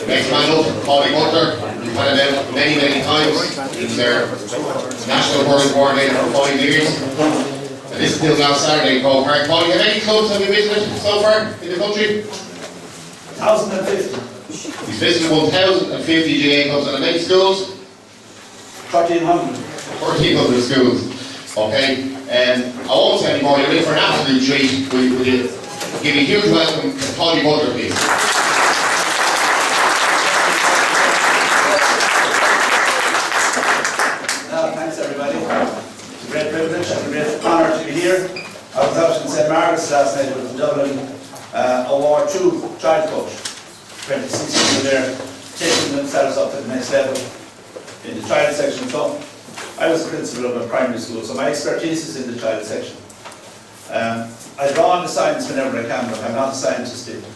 Next man up, Paudie Butler. We've had him out many times. He's their national hurling coordinator for 5 years. And this is still last Saturday in Cove Park. Paudie, how many clubs have you visited so far in the country? 1,050. He's visited 1,050 GA clubs, and how many schools? 1,300. 1,300 schools. Okay. I won't say anymore. You're in for an absolute treat. Will you give a huge welcome to Paudie Butler, please? Thanks everybody. It's a great privilege and a great honour to be here. I was out in St. Margaret's last night with the Dublin Award 2 child coach. 26 people there taking themselves up to the next level in the child section. So I was principal of a primary school, so my expertise is in the child section. I draw on the science whenever I can, but I'm not a scientist either.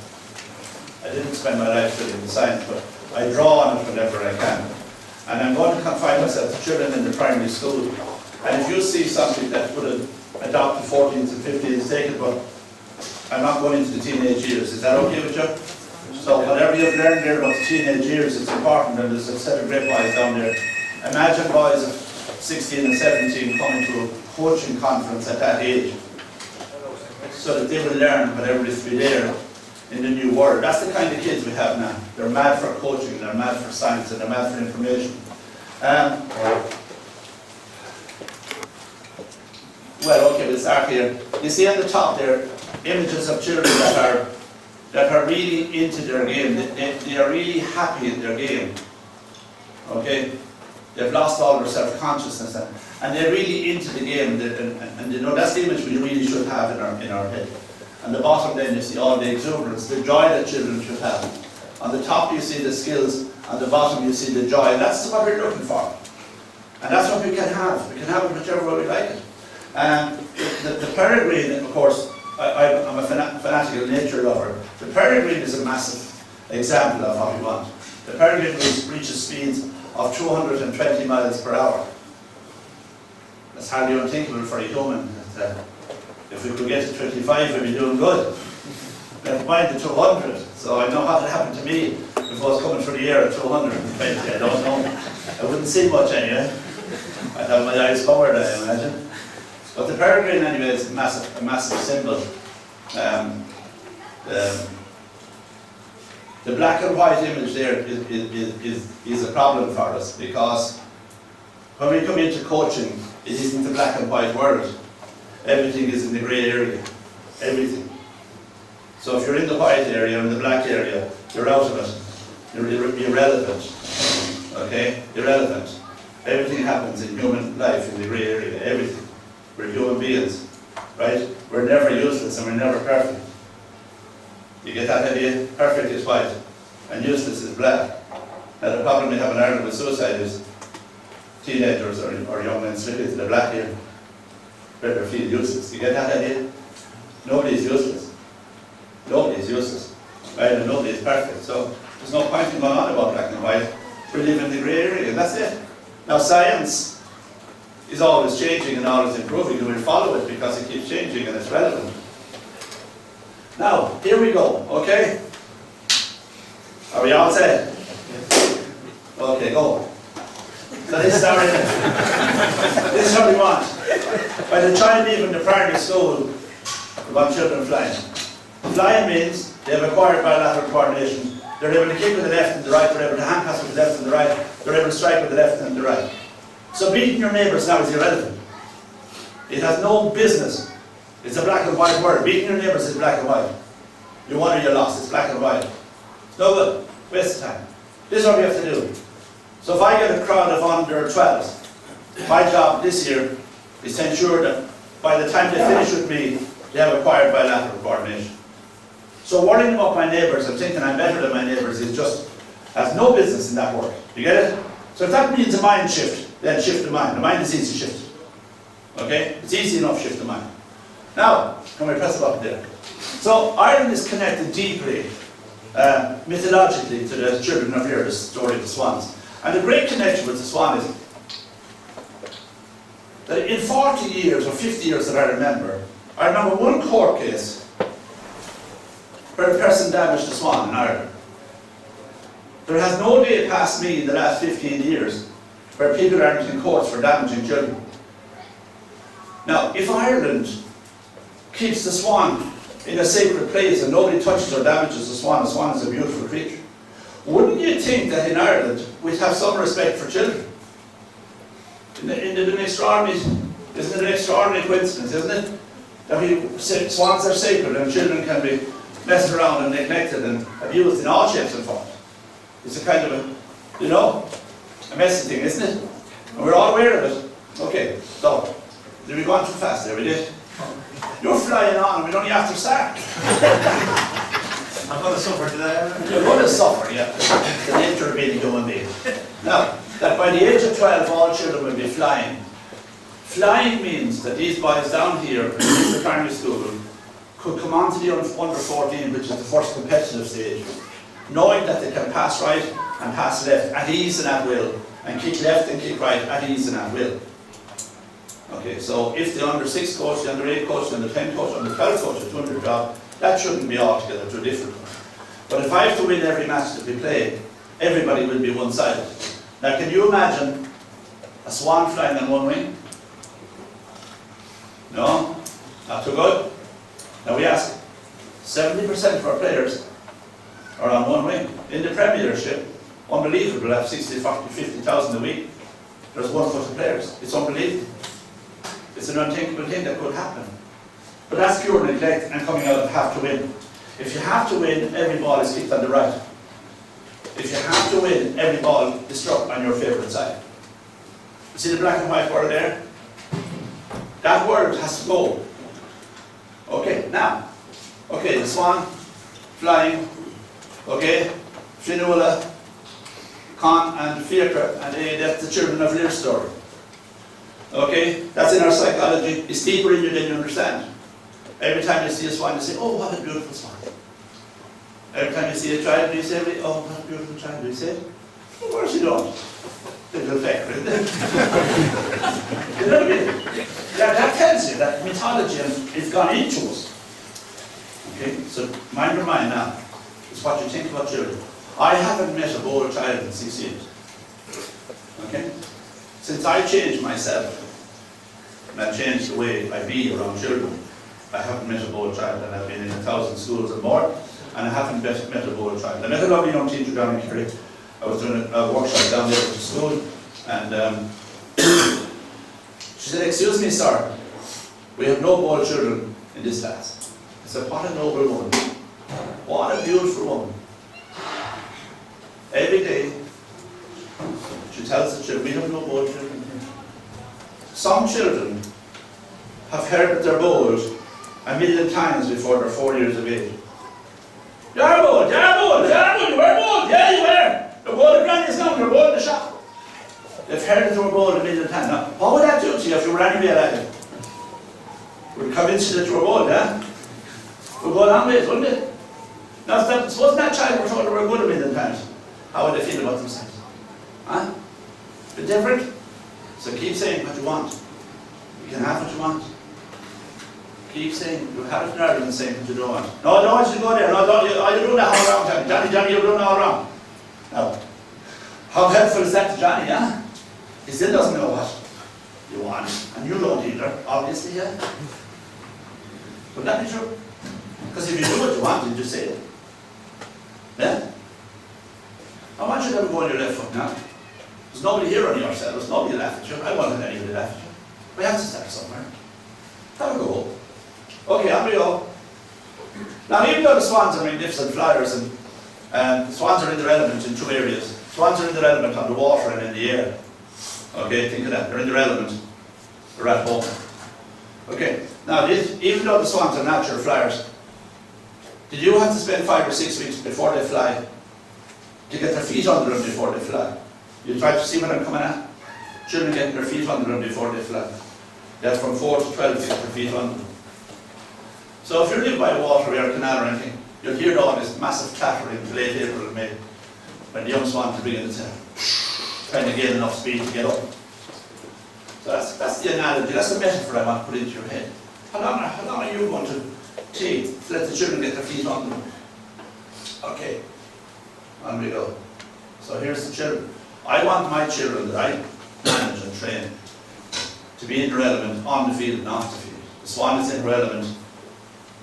I didn't spend my life studying the science, but I draw on it whenever I can. And I'm going to confine myself to children in the primary school. And if you see something that would adopt the 14s and 15s, take it, but I'm not going into the teenage years. Is that okay with you? So whatever you've learned there about the teenage years, it's important, and there's a set of great boys down there. Imagine boys of 16 and 17 coming to a coaching conference at that age, so that they will learn whatever is to be there in the new world. That's the kind of kids we have now. They're mad for coaching, they're mad for science, and they're mad for information. Well, okay, we'll start here. You see on the top there, images of children that are really into their game. They are really happy in their game. Okay? They've lost all their self-consciousness and they're really into the game, and you know, that's the image we really should have in our head. On the bottom then you see all the exuberance, the joy that children should have. On the top you see the skills, on the bottom you see the joy, and that's what we're looking for. And that's what we can have. We can have it whichever way we like it. The peregrine, of course, I'm a fanatical nature lover. The peregrine is a massive example of what we want. The peregrine reaches speeds of 220 miles per hour. That's hardly unthinkable for a human. If we could get to 25, we'd be doing good. Never mind the 200. So I know what would happen to me if I was coming through the air at 220. I don't know. I wouldn't see much anyway. I'd have my eyes covered, I imagine. But the peregrine anyway is a massive symbol. The black and white image there is a problem for us, because when we come into coaching, it isn't the black and white world. Everything is in the grey area. Everything. So if you're in the white area or in the black area, you're out of it. You're irrelevant. Okay? Irrelevant. Everything happens in human life in the grey area. Everything. We're human beings. Right? We're never useless and we're never perfect. You get that idea? Perfect is white and useless is black. Now the problem we have in Ireland with suicide is teenagers or young men slip into the black here where they feel useless. You get that idea? Nobody is useless. Nobody is useless. Right? And nobody is perfect. So there's no point in going on about black and white. We live in the grey area and that's it. Now science is always changing and always improving, and we'll follow it because it keeps changing and it's relevant. Now, here we go, okay? Are we all set? Okay, go. So this is our this is what we want. By the time leaving the primary school, we want children flying. Flying means they have acquired bilateral coordination. They're able to kick with the left and the right, they're able to hand pass with the left and the right, they're able to strike with the left and the right. So beating your neighbours now is irrelevant. It has no business. It's a black and white word. Beating your neighbours is black and white. You won or you lost. It's black and white. It's no good. Waste of time. This is what we have to do. So if I get a crowd of under 12s, my job this year is to ensure that by the time they finish with me, they have acquired bilateral coordination. So worrying about my neighbours and thinking I'm better than my neighbours is just, has no business in that word. You get it? So if that means a mind shift, then shift the mind. The mind is easy to shift. Okay? It's easy enough to shift the mind. Now, can we press a button there? So Ireland is connected deeply, mythologically, to the children of Eire, the story of the swans. And the great connection with the swan is that in 40 years or 50 years that I remember one court case where a person damaged a swan in Ireland. There has no day passed me in the last 15 years where people aren't in courts for damaging children. Now, if Ireland keeps the swan in a sacred place and nobody touches or damages the swan is a beautiful creature, wouldn't you think that in Ireland we'd have some respect for children? Isn't it an extraordinary coincidence, isn't it? That swans are sacred and children can be messed around and neglected and abused in all shapes and forms. It's a kind of a messy thing, isn't it? And we're all aware of it. Okay, so, did we go on too fast there? We did. You're flying on and we don't even have to start. I'm going to suffer today. You're going to suffer, yeah. The nature of being a human being. Now, that by the age of 12 all children will be flying. Flying means that these boys down here in the primary school could come on to the under 14, which is the first competitive stage, knowing that they can pass right and pass left at ease and at will, and kick left and kick right at ease and at will. Okay, so if the under 6 coach, the under 8 coach, the under 10 coach, under 12 coach are doing their job, that shouldn't be altogether too difficult. But if I have to win every match that we play, everybody will be one-sided. Now, can you imagine a swan flying on one wing? No? Not too good? Now we ask, 70% of our players are on one wing. In the Premiership, unbelievable, have 60, 40, 50,000 a week. There's one-footed players. It's unbelievable. It's an unthinkable thing that could happen. But that's pure neglect and coming out of have to win. If you have to win, every ball is kicked on the right. If you have to win, every ball is struck on your favourite side. You see the black and white word there? That word has to go. Okay, now. Okay, the swan, flying. Okay, Finuala, Con and Fiacre, and that's the children of Lear's story. Okay, that's in our psychology. It's deeper in you than you understand. Every time you see a swan, you say, oh, what a beautiful swan. Every time you see a child, you say, oh, what a beautiful child. You say, of course you don't. Little fecker, isn't it? You know what I mean? Yeah, that tells you that mythology is gone into us. Okay, so mind your mind now. It's what you think about children. I haven't met a bold child in 6 years. Okay? Since I changed myself, and I changed the way I be around children, I haven't met a bold child, and I've been in 1,000 schools and more, and I haven't met a bold child. I met a lovely young teacher down in Kerry. I was doing a workshop down there at the school, and she said, excuse me, sir, we have no bold children in this class. I said, what a noble woman. What a beautiful woman. Every day, she tells the children, we have no bold children here. Some children have heard that they're bold 1,000,000 times before they're 4 years of age. You're bold, you're bold, you're bold, you were bold, yeah you were. They're bold at Granny's now, they're bold in the shop. They've heard that they were bold 1,000,000 times. Now, what would that do to you if you were any real at it? Would it convince you that you were bold, yeah? Would go along with it, wouldn't it? Now, suppose that child were told they were good 1,000,000 times. How would they feel about themselves? Huh? Bit different? So keep saying what you want. You can have what you want. Keep saying, you have it rather than saying what you don't want. No, I don't want you to go there. No, you're doing that all wrong, Johnny. Johnny, you're doing that all wrong. Now, how helpful is that to Johnny, huh? He still doesn't know what you want. And you don't either, obviously, yeah? Would that be true? Because if you do what you want, you just say it. Yeah? I want you to have a go on your left foot now. There's nobody here on your side. There's nobody laugh at you. I wanted anybody laugh at you. We have to start somewhere. Have a go. Okay, on we go. Now, even though the swans are magnificent flyers, and swans are in their element in 2 areas. Swans are in their element on the water and in the air. Okay, think of that. They're in their element. They're at home. Okay, now, even though the swans are natural flyers, did you have to spend 5 or 6 weeks before they fly to get their feet under them before they fly? You try to see what I'm coming at? Children getting their feet under them before they fly. They have from 4 to 12 to get their feet under them. So if you live by water or a canal or anything, you'll hear all this massive clattering in late April and May when the young swans are beginning to trying to gain enough speed to get up. So that's the analogy, that's the metaphor I want to put into your head. How long are you going to take to let the children get their feet under them Okay, on we go. So here's the children. I want my children that I manage and train to be irrelevant on the field and off the field. The swan is irrelevant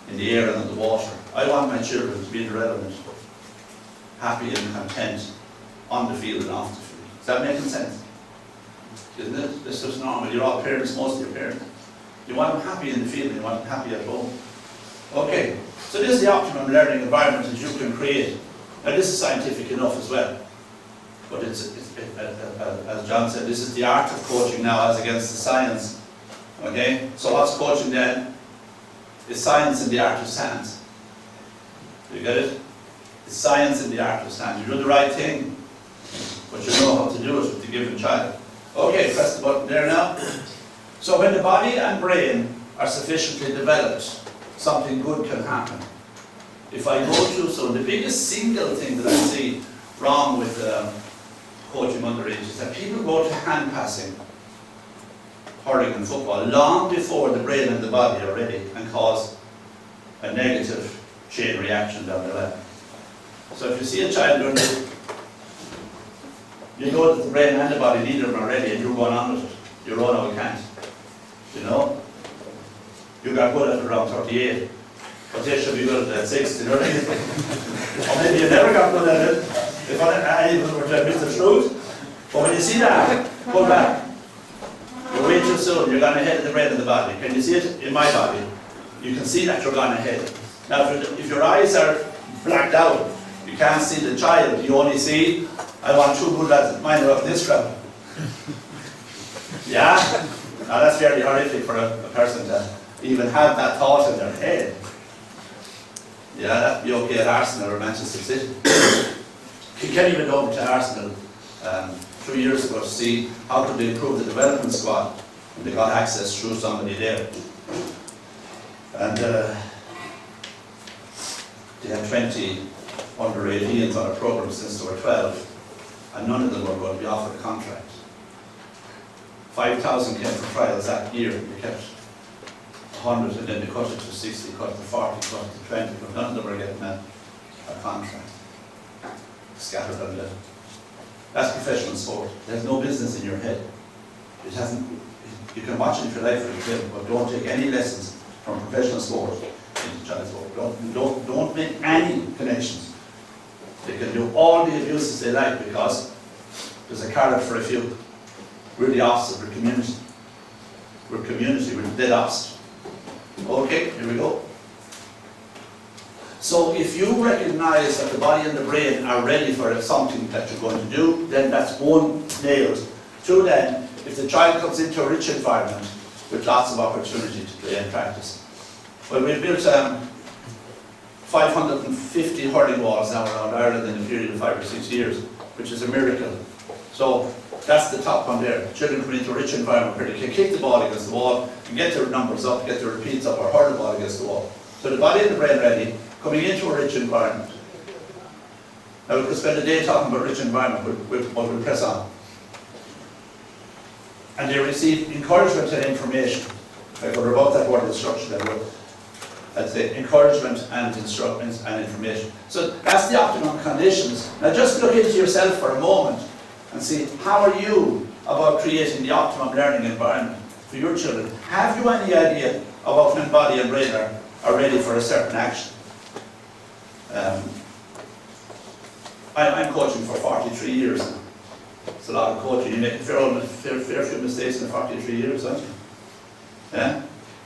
in the air and on the water. I want my children to be irrelevant, happy and content on the field and off the field. Is that making sense? Isn't it? This is normal. You're all parents, most of your parents. You want them happy in the field and you want them happy at home. Okay, so this is the optimum learning environment that you can create. Now this is scientific enough as well. But as John said, this is the art of coaching now as against the science. Okay, so what's coaching then? It's science in the art of science. Do you get it? It's science in the art of science. You do the right thing, but you know how to do it with the given child. Okay, press the button there now. So when the body and brain are sufficiently developed, something good can happen. If I go through, so the biggest single thing that I see wrong with coaching underage is that people go to hand passing, hurling and football long before the brain and the body are ready and cause a negative chain reaction down the line. So if you see a child doing this, you know that the brain and the body, neither of them are ready, and you're going on with it. You're oh no, we can't. You know? You got good at it around 38, but they should be good at 60, or maybe you never got good at it, if I even were to admit the truth. But when you see that, pull back. You're way too soon, you're going ahead of the brain and the body. Can you see it in my body? You can see that you're going ahead. Now, if your eyes are blacked out, you can't see the child, you only see, I want two good lads, mine are up this crowd. Yeah? Now that's very horrific for a person to even have that thought in their head. Yeah, that'd be okay at Arsenal or Manchester City. Kenny went over to Arsenal 3 years ago to see how could they improve the development squad, and they got access through somebody there. And they had 20 under 18s on a program since they were 12, and none of them were going to be offered a contract. 5,000 came for trials that year, and they kept 100, and then they cut it to 60, cut it to 40, cut it to 20, but none of them were getting a contract. Scattered on that. That's professional sport. There's no business in your head. It hasn't. You can watch it if you like for a film, but don't take any lessons from professional sport into child sport. Don't make any connections. They can do all the abuses they like because there's a carrot for a few. We're the opposite. We're community. We're community. We're the dead opposite. Okay, here we go. So if you recognize that the body and the brain are ready for something that you're going to do, then that's one nailed. Two, then, if the child comes into a rich environment with lots of opportunity to play and practice. Well, we've built 550 hurling walls now around Ireland in a period of 5 or 6 years, which is a miracle. So that's the top one there. Children come into a rich environment where they can kick the ball against the wall and get their numbers up, get their repeats up, or hurl the ball against the wall. So the body and the brain ready, coming into a rich environment. Now we could spend a day talking about rich environment, but we'll press on. And they receive encouragement and information. If I go about that word instruction, then I'd say encouragement and instructions and information. So that's the optimum conditions. Now just look into yourself for a moment and see how are you about creating the optimum learning environment for your children. Have you any idea about when body and brain are ready for a certain action? I'm coaching for 43 years now. It's a lot of coaching. You make a fair few mistakes in 43 years, don't you? Yeah?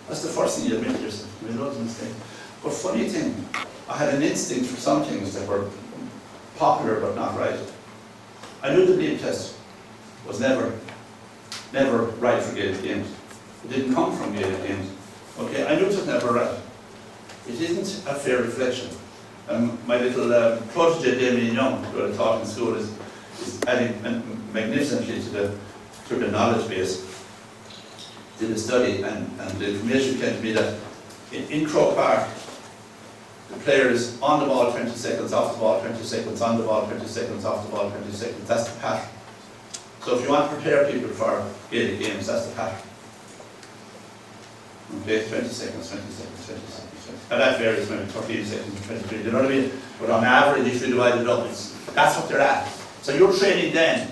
That's the first thing you admit to yourself. You made loads of mistakes. But funny thing, I had an instinct for some things that were popular but not right. I knew the bleep test was never right for Gaelic games. It didn't come from Gaelic games. Okay, I knew it was never right. It isn't a fair reflection. My little protege, Damien Young, who I taught in school, is adding magnificently to the knowledge base. Did a study, and the information came to me that in Croke Park, the player is on the ball 20 seconds, off the ball 20 seconds, on the ball 20 seconds, off the ball 20 seconds. That's the pattern. So if you want to prepare people for Gaelic games, that's the pattern. Okay, 20 seconds, 20 seconds, 20 seconds, 20. And that varies maybe 13 seconds, 23, you know what I mean? But on average, if you divide it up, that's what they're at. So you're training then.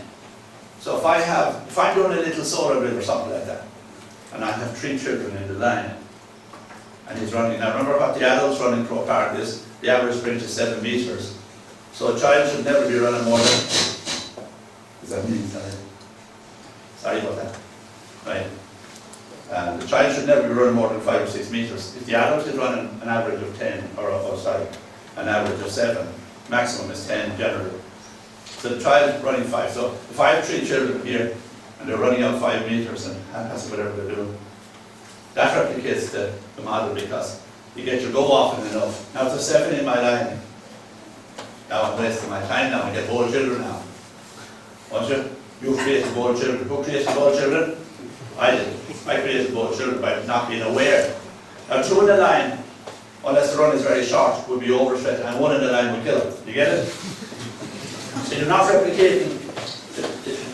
So if I'm doing a little solar drill or something like that, and I have 3 children in the line, and he's running, now remember what the adults running Crow Park is, the average sprint is 7 meters. So a child should never be running more than, is that me? Sorry about that. Right. The child should never be running more than 5 or 6 meters. If the adult is running an average of 10, an average of 7, maximum is 10 generally. So the child is running 5. So if I have 3 children here, and they're running out 5 meters and that's whatever they're doing, that replicates the model because you get your go often enough. Now if there's 7 in my line, now I'm wasting my time now, I get bold children now. Won't you? You created bold children. Who created bold children? I did. I created bold children by not being aware. Now 2 in the line, unless the run is very short, would be overstretched, and 1 in the line would kill them. You get it? So you're not replicating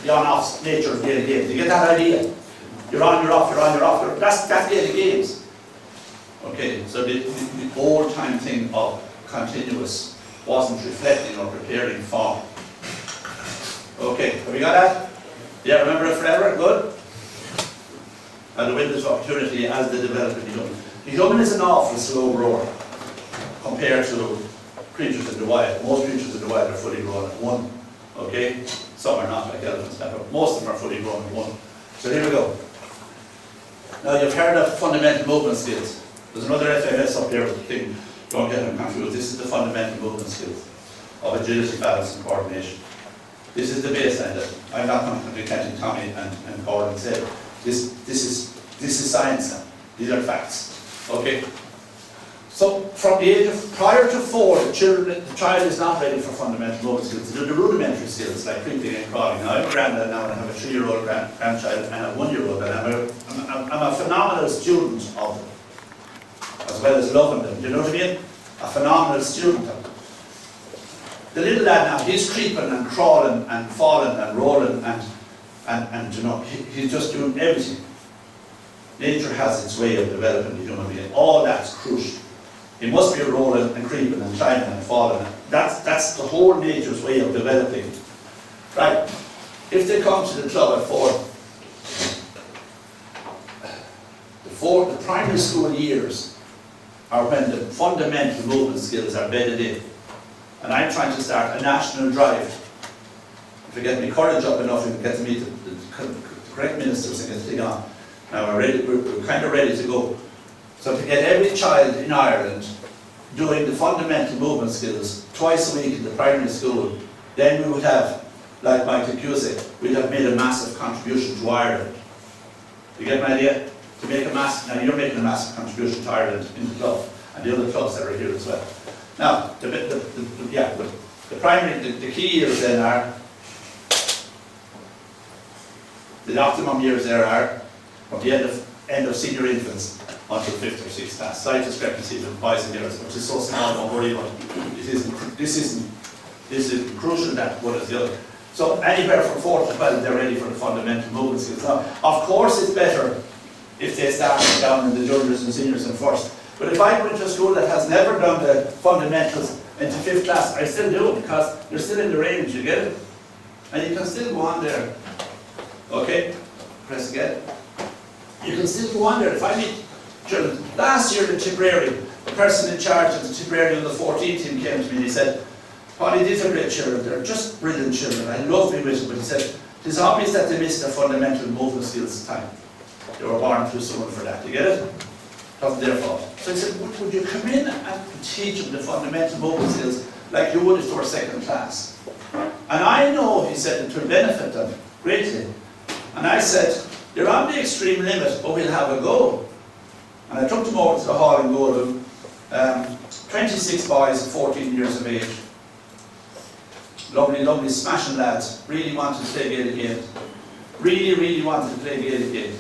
the on-off nature of daily games. You get that idea? You're on, you're off, you're on, you're off. That's daily games. Okay, so the old time thing of continuous wasn't reflecting or preparing for. Okay, have we got that? Yeah, remember it forever? Good? And the windows of opportunity as they develop in the human. The human is an awful slow grower compared to creatures in the wild. Most creatures in the wild are fully grown at 1. Okay? Some are not, like elephants, but most of them are fully grown at 1. So here we go. Now you've heard of fundamental movement skills. There's another FMS up here with the thing. Don't get them confused. This is the fundamental movement skills of agility, balance and coordination. This is the baseline that I'm not going to be counting Tommy and Paul and say, this is science now. These are facts. Okay? So from the age of, prior to 4, the child is not ready for fundamental movement skills. The rudimentary skills like creeping and crawling. Now I'm a granddad now and I have a 3-year-old grandchild and a 1-year-old, and I'm a phenomenal student of them, as well as loving them. Do you know what I mean? A phenomenal student of them. The little lad now, he's creeping and crawling and falling and rolling and you know, he's just doing everything. Nature has its way of developing the human being. All that's crucial. He must be rolling and creeping and climbing and falling. That's the whole nature's way of developing. Right. If they come to the club at 4, the primary school years are when the fundamental movement skills are bedded in. And I'm trying to start a national drive. If you get me courage up enough, you can get to meet the correct ministers and get the thing on. Now we're kind of ready to go. So to get every child in Ireland doing the fundamental movement skills twice a week in the primary school, then we would have, like Michael Cusick, we'd have made a massive contribution to Ireland. You get my idea? To make a massive, now you're making a massive contribution to Ireland in the club, and the other clubs that are here as well. Now, the primary, the key years then are, the optimum years there are from the end of senior infants until 5th or 6th class. Slight discrepancy with boys and girls, which is so small, don't worry about it. This isn't crucial that one is the other. So anywhere from 4 to 12, they're ready for the fundamental movement skills. Now, of course it's better if they start down in the juniors and seniors and first. But if I go into a school that has never done the fundamentals into 5th class, I still do it because they're still in the range, you get it? And you can still go on there. Okay? Press again. You can still go on there. If I meet children, last year in Tipperary, the person in charge of the Tipperary under 14 team came to me and he said, Paudie, these are great children, they're just brilliant children, I love being with them, but he said, it's obvious that they missed their fundamental movement skills time. They were born too soon for that, you get it? It wasn't their fault. So I said, would you come in and teach them the fundamental movement skills like you would if they were 2nd class? And I know, he said, it will benefit them greatly. And I said, you're on the extreme limit, but we'll have a go. And I took them over to the hall and go to them. 26 boys, 14 years of age. Lovely, lovely, smashing lads. Really wanted to play Gaelic games. Really, really wanted to play Gaelic games.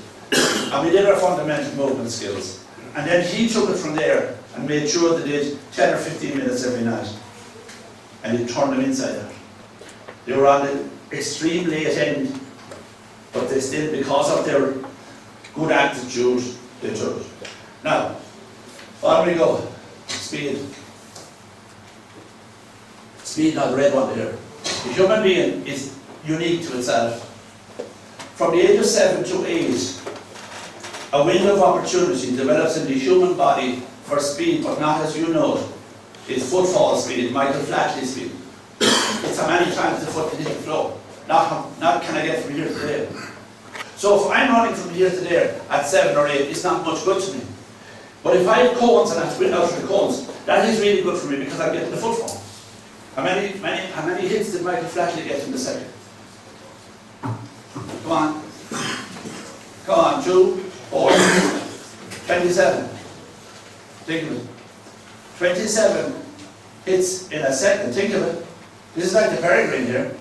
And we did our fundamental movement skills. And then he took it from there and made sure they did 10 or 15 minutes every night. And he turned them inside out. They were on the extreme late end, but they still, because of their good attitude, they took it. Now, on we go. Speed. Speed, not the red one here. The human being is unique to itself. From the age of 7 to 8, a window of opportunity develops in the human body for speed, but not as you know it. It's footfall speed, Michael Flatley speed. It's how many times the foot can hit the floor. Not can I get from here to there. So if I'm running from here to there at 7 or 8, it's not much good to me. But if I have cones and I sprint out of the cones, that is really good for me because I'm getting the footfall. How many hits did Michael Flatley get in the second? Come on. Come on, 2, 4, 27. Think of it. 27 hits in a second. Think of it. This is like the peregrine here.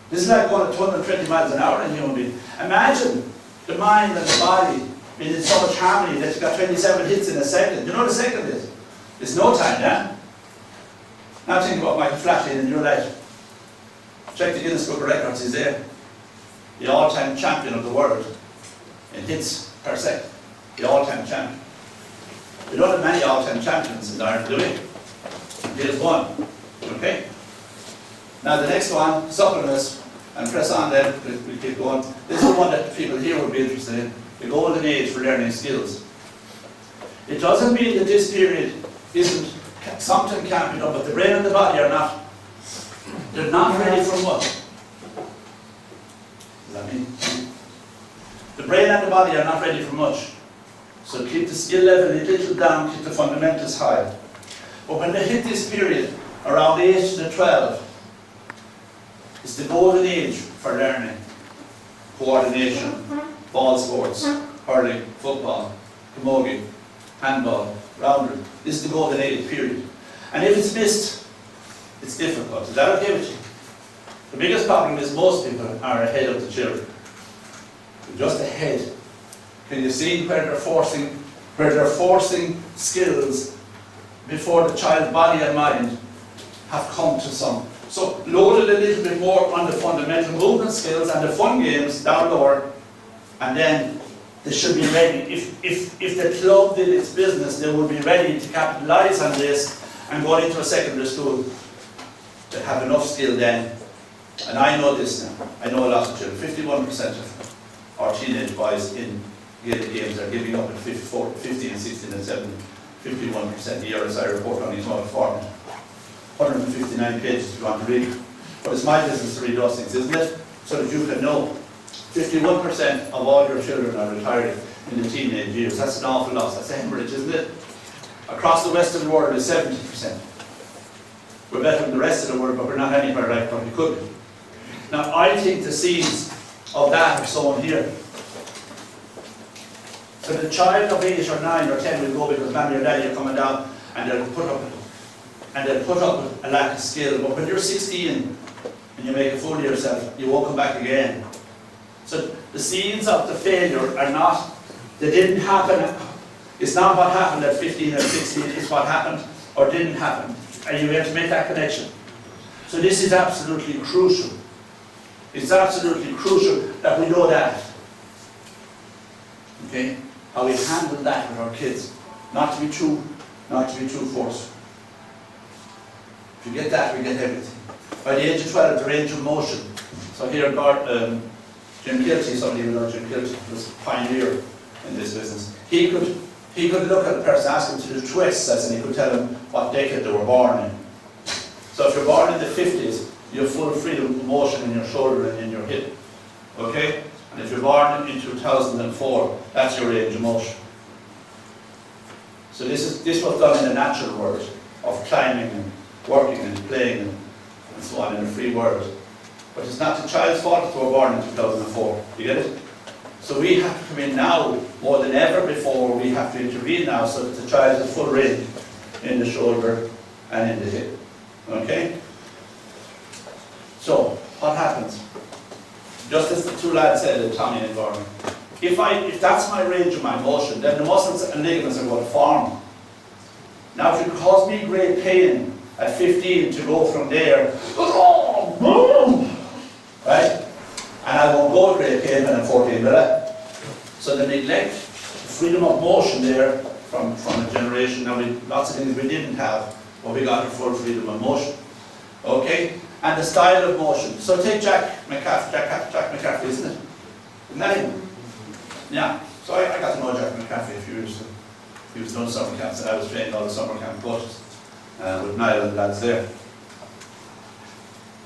This is like going at 220 miles an hour in a human being. Imagine the mind and the body being in so much harmony that you've got 27 hits in a second. You know what a second is? It's no time, yeah? Now think about Michael Flatley in your life. Check the Guinness Book of Records, he's there. The all-time champion of the world in hits per second. The all-time champion. We don't have many all-time champions in Ireland, do we? Here's one. Okay? Now the next one, supplements, and press on then, we'll keep going. This is one that people here would be interested in. The golden age for learning skills. It doesn't mean that this period isn't, something can't be done, but the brain and the body are not, they're not ready for what? Does that mean? The brain and the body are not ready for much. So keep the skill level a little down, keep the fundamentals high. But when they hit this period, around 8 to 12, it's the golden age for learning. Coordination, ball sports, hurling, football, camogie, handball, rounders. This is the golden age period. And if it's missed, it's difficult. Is that okay with you? The biggest problem is most people are ahead of the children. They're just ahead. Can you see where they're forcing skills before the child's body and mind have come to some? So load it a little bit more on the fundamental movement skills and the fun games down lower, and then they should be ready. If the club did its business, they would be ready to capitalise on this and go into a secondary school to have enough skill then. And I know this now. I know a lot of children. 51% of our teenage boys in Gaelic games are giving up at 15 and 16 and 17. 51% the RSI report on his mother format. 159 pages if you want to read. But it's my business to read those things, isn't it? So that you can know. 51% of all your children are retiring in the teenage years. That's an awful loss. That's a hemorrhage, isn't it? Across the Western world is 70%. We're better than the rest of the world, but we're not anywhere like what we could be. Now, I think the seeds of that are sown here. So the child of 8 or 9 or 10 will go because mommy or daddy are coming down and they'll put up a lack of skill. But when you're 16 and you make a fool of yourself, you won't come back again. So the seeds of the failure are not, they didn't happen. It's not what happened at 15 or 16, it's what happened or didn't happen. Are you able to make that connection? So this is absolutely crucial. It's absolutely crucial that we know that. Okay? How we handle that with our kids. Not to be too forceful. If you get that, we get everything. By the age of 12, the range of motion. So here, Jim Kilty, somebody who knows Jim Kilty, was a pioneer in this business. He could look at a person, ask him to do 2 exercises, and he could tell them what decade they were born in. So if you're born in the 50s, you have full freedom of motion in your shoulder and in your hip. Okay? And if you're born in 2004, that's your range of motion. So this was done in the natural world of climbing and working and playing and so on in a free world. But it's not the child's fault that they were born in 2004. You get it? So we have to come in now, more than ever before, we have to intervene now so that the child has full range in the shoulder and in the hip. Okay? So, what happens? Just as the 2 lads said, Tommy and Gordon, if that's my range of my motion, then the muscles and ligaments are going to form. Now if it causes me great pain at 15 to go from there, right? And I won't go with great pain when I'm 14, will I? So the neglect, the freedom of motion there, from a generation. Now, lots of things we didn't have, but we got a full freedom of motion. Okay? And the style of motion. So take Jack McCaffrey, isn't it? Isn't that him? Yeah. So I got to know Jack McCaffrey a few years ago. He was doing summer camps, and I was training all the summer camp coaches with Niall and the lads there.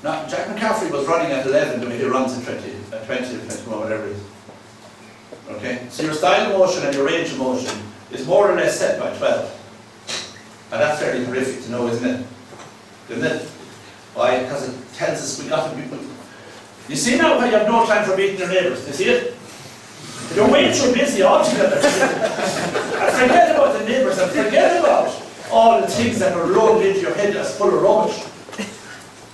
Now, Jack McCaffrey was running at 11 the way he runs at 20 or 21, whatever it is. Okay? So your style of motion and your range of motion is more or less set by 12. And that's fairly horrific to know, isn't it? Isn't it? Why? Because it tells us we got to be... You see now how you have no time for meeting your neighbours, do you see it? You're way too busy altogether. And forget about the neighbours and forget about all the things that are loaded into your head that's full of rubbish.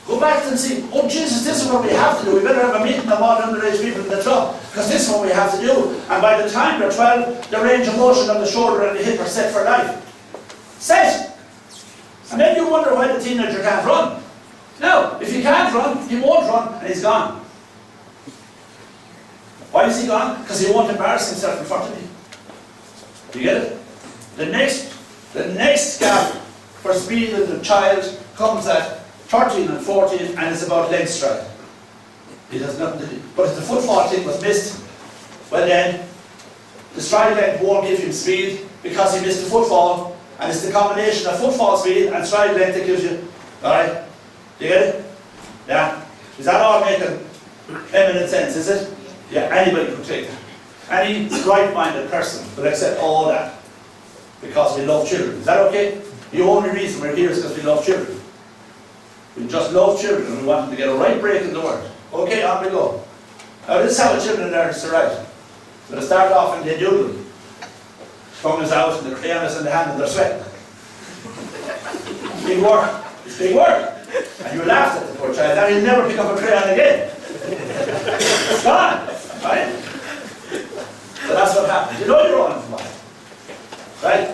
Go back and see, oh Jesus, this is what we have to do. We better have a meeting of all underage people in the club, because this is what we have to do. And by the time you're 12, the range of motion of the shoulder and the hip are set for life. Set! And then you wonder why the teenager can't run. Now, if he can't run, he won't run, and he's gone. Why is he gone? Because he won't embarrass himself in front of me. Do you get it? The next gap for speed in the child comes at 13 and 14, and it's about leg stride. It has nothing to do. But if the footfall thing was missed, well then, the stride length won't give him speed because he missed the footfall, and it's the combination of footfall speed and stride length that gives you. Alright? Do you get it? Yeah? Is that all making eminent sense, is it? Yeah, anybody could take that. Any right-minded person will accept all that because we love children. Is that okay? The only reason we're here is because we love children. We just love children and we want them to get a right break in the word. Okay, on we go. Now this is how the children learn to write. They'll start off and they doodle. Tongue is out and the crayon is in the hand and they're sweating. Big work. It's big work. And you laughed at the poor child. Now he'll never pick up a crayon again. It's gone. Right? So that's what happens. You know you're on for mine. Right?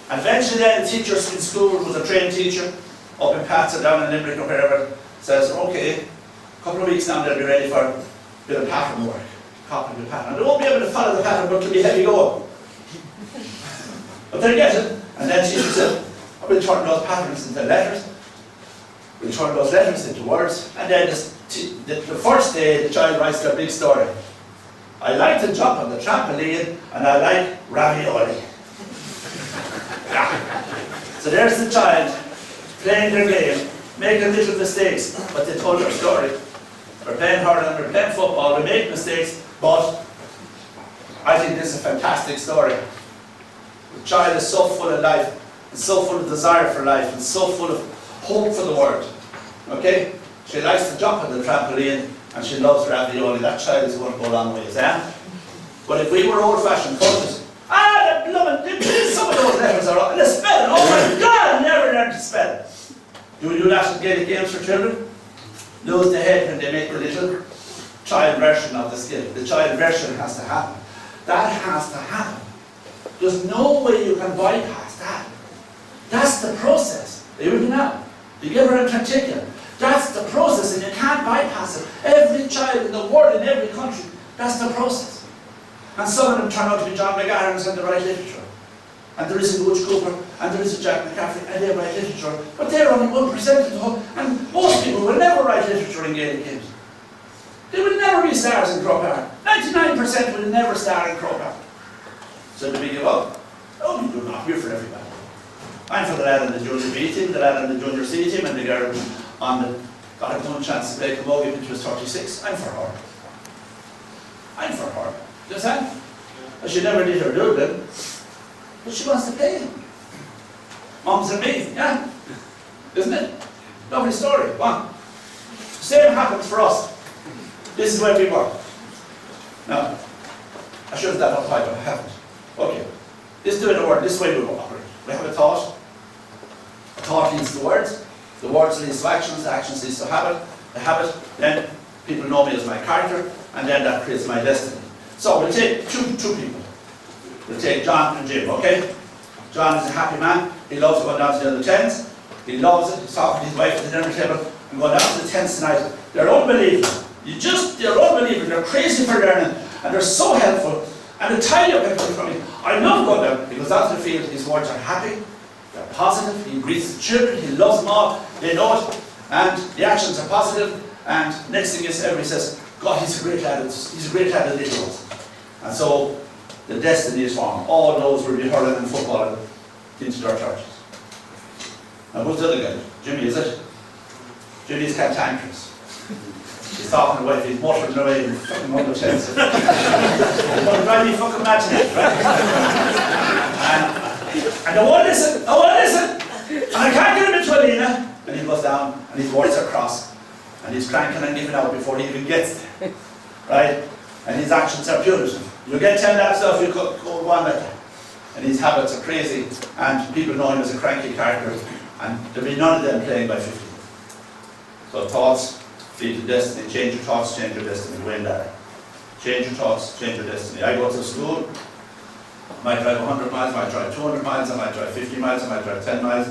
And eventually then the teacher in school was a trained teacher up in Pats or down in Limerick or wherever says, okay, a couple of weeks now they'll be ready for a bit of pattern work. Copying the pattern. They won't be able to follow the pattern but it'll be heavy going. But they'll get it. And then she said, we'll turn those patterns into letters. We'll turn those letters into words. And then the first day the child writes their big story. I like to jump on the trampoline and I like ravioli. Yeah. So there's the child playing their game, making little mistakes, but they told their story. We're playing hurling, we're playing football, we make mistakes, but I think this is a fantastic story. The child is so full of life, and so full of desire for life, and so full of hope for the world. Okay? She likes to jump on the trampoline, and she loves ravioli. That child is going to go a long ways, eh? But if we were old-fashioned coaches, some of those letters are wrong. And the spelling, oh my God, I never learned to spell. Do we do that at Gaelic games for children? Lose the head when they make the little child version of the skill. The child version has to happen. That has to happen. There's no way you can bypass that. That's the process. Are you with me now? Do you get what I'm trying to take you? That's the process and you can't bypass it. Every child in the world, in every country, that's the process. And some of them turn out to be John McGarrans and they write literature. And there is a Butch Cooper, and there is a Jack McCaffrey, and they write literature. But they're only 1% of the whole, and most people will never write literature in Gaelic games. They will never be stars in Croke Park. 99% will never star in Croke Park. So do we give up? No, we do not. We're for everybody. I'm for the lad on the junior B team, the lad on the junior C team, and the girl on the got a one chance to play camogie when she was 36. I'm for her. I'm for her. Do you understand? She never did her doodling, but she wants to play. Mom's and me, yeah? Isn't it? Lovely story. One. Same happens for us. This is where we work. Now, I should have done up high, but I haven't. Okay. This is the way the word, this way we operate. We have a thought. A thought leads to words. The words leads to actions. The actions leads to habit. The habit, then people know me as my character, and then that creates my destiny. So we'll take two people. We'll take John and Jim, okay? John is a happy man. He loves going down to the other tents. He loves it. He's talking to his wife at the dinner table. I'm going down to the tents tonight. They're unbelievable. They're unbelievable. They're crazy for learning. And they're so helpful. And they tie you up everything from me. I love going down because goes out to the field, his words are happy, they're positive, he greets the children, he loves them all, they know it, and the actions are positive, and next thing is everybody says, God, he's a great lad, he's a great lad at little ones. And so the destiny is formed. All those will be hurling and footballing into their churches. Now who's the other guy? Jimmy, is it? Jimmy's cantankerous. He's talking away, he's muttering away in fucking one of tents. But drive me fucking mad tonight, right? And I won't listen, and I can't get him into Alina. And he goes down, and his words are crossed, and he's cranking and giving out before he even gets there, right? And his actions are punitive. You get 10 laps off, you go 1 lap. And his habits are crazy, and people know him as a cranky character, and there'll be none of them playing by 50. So thoughts lead to destiny. Change your thoughts, change your destiny. Wayne Dyer. Change your thoughts, change your destiny. I go to school, might drive 100 miles, might drive 200 miles, I might drive 50 miles, I might drive 10 miles.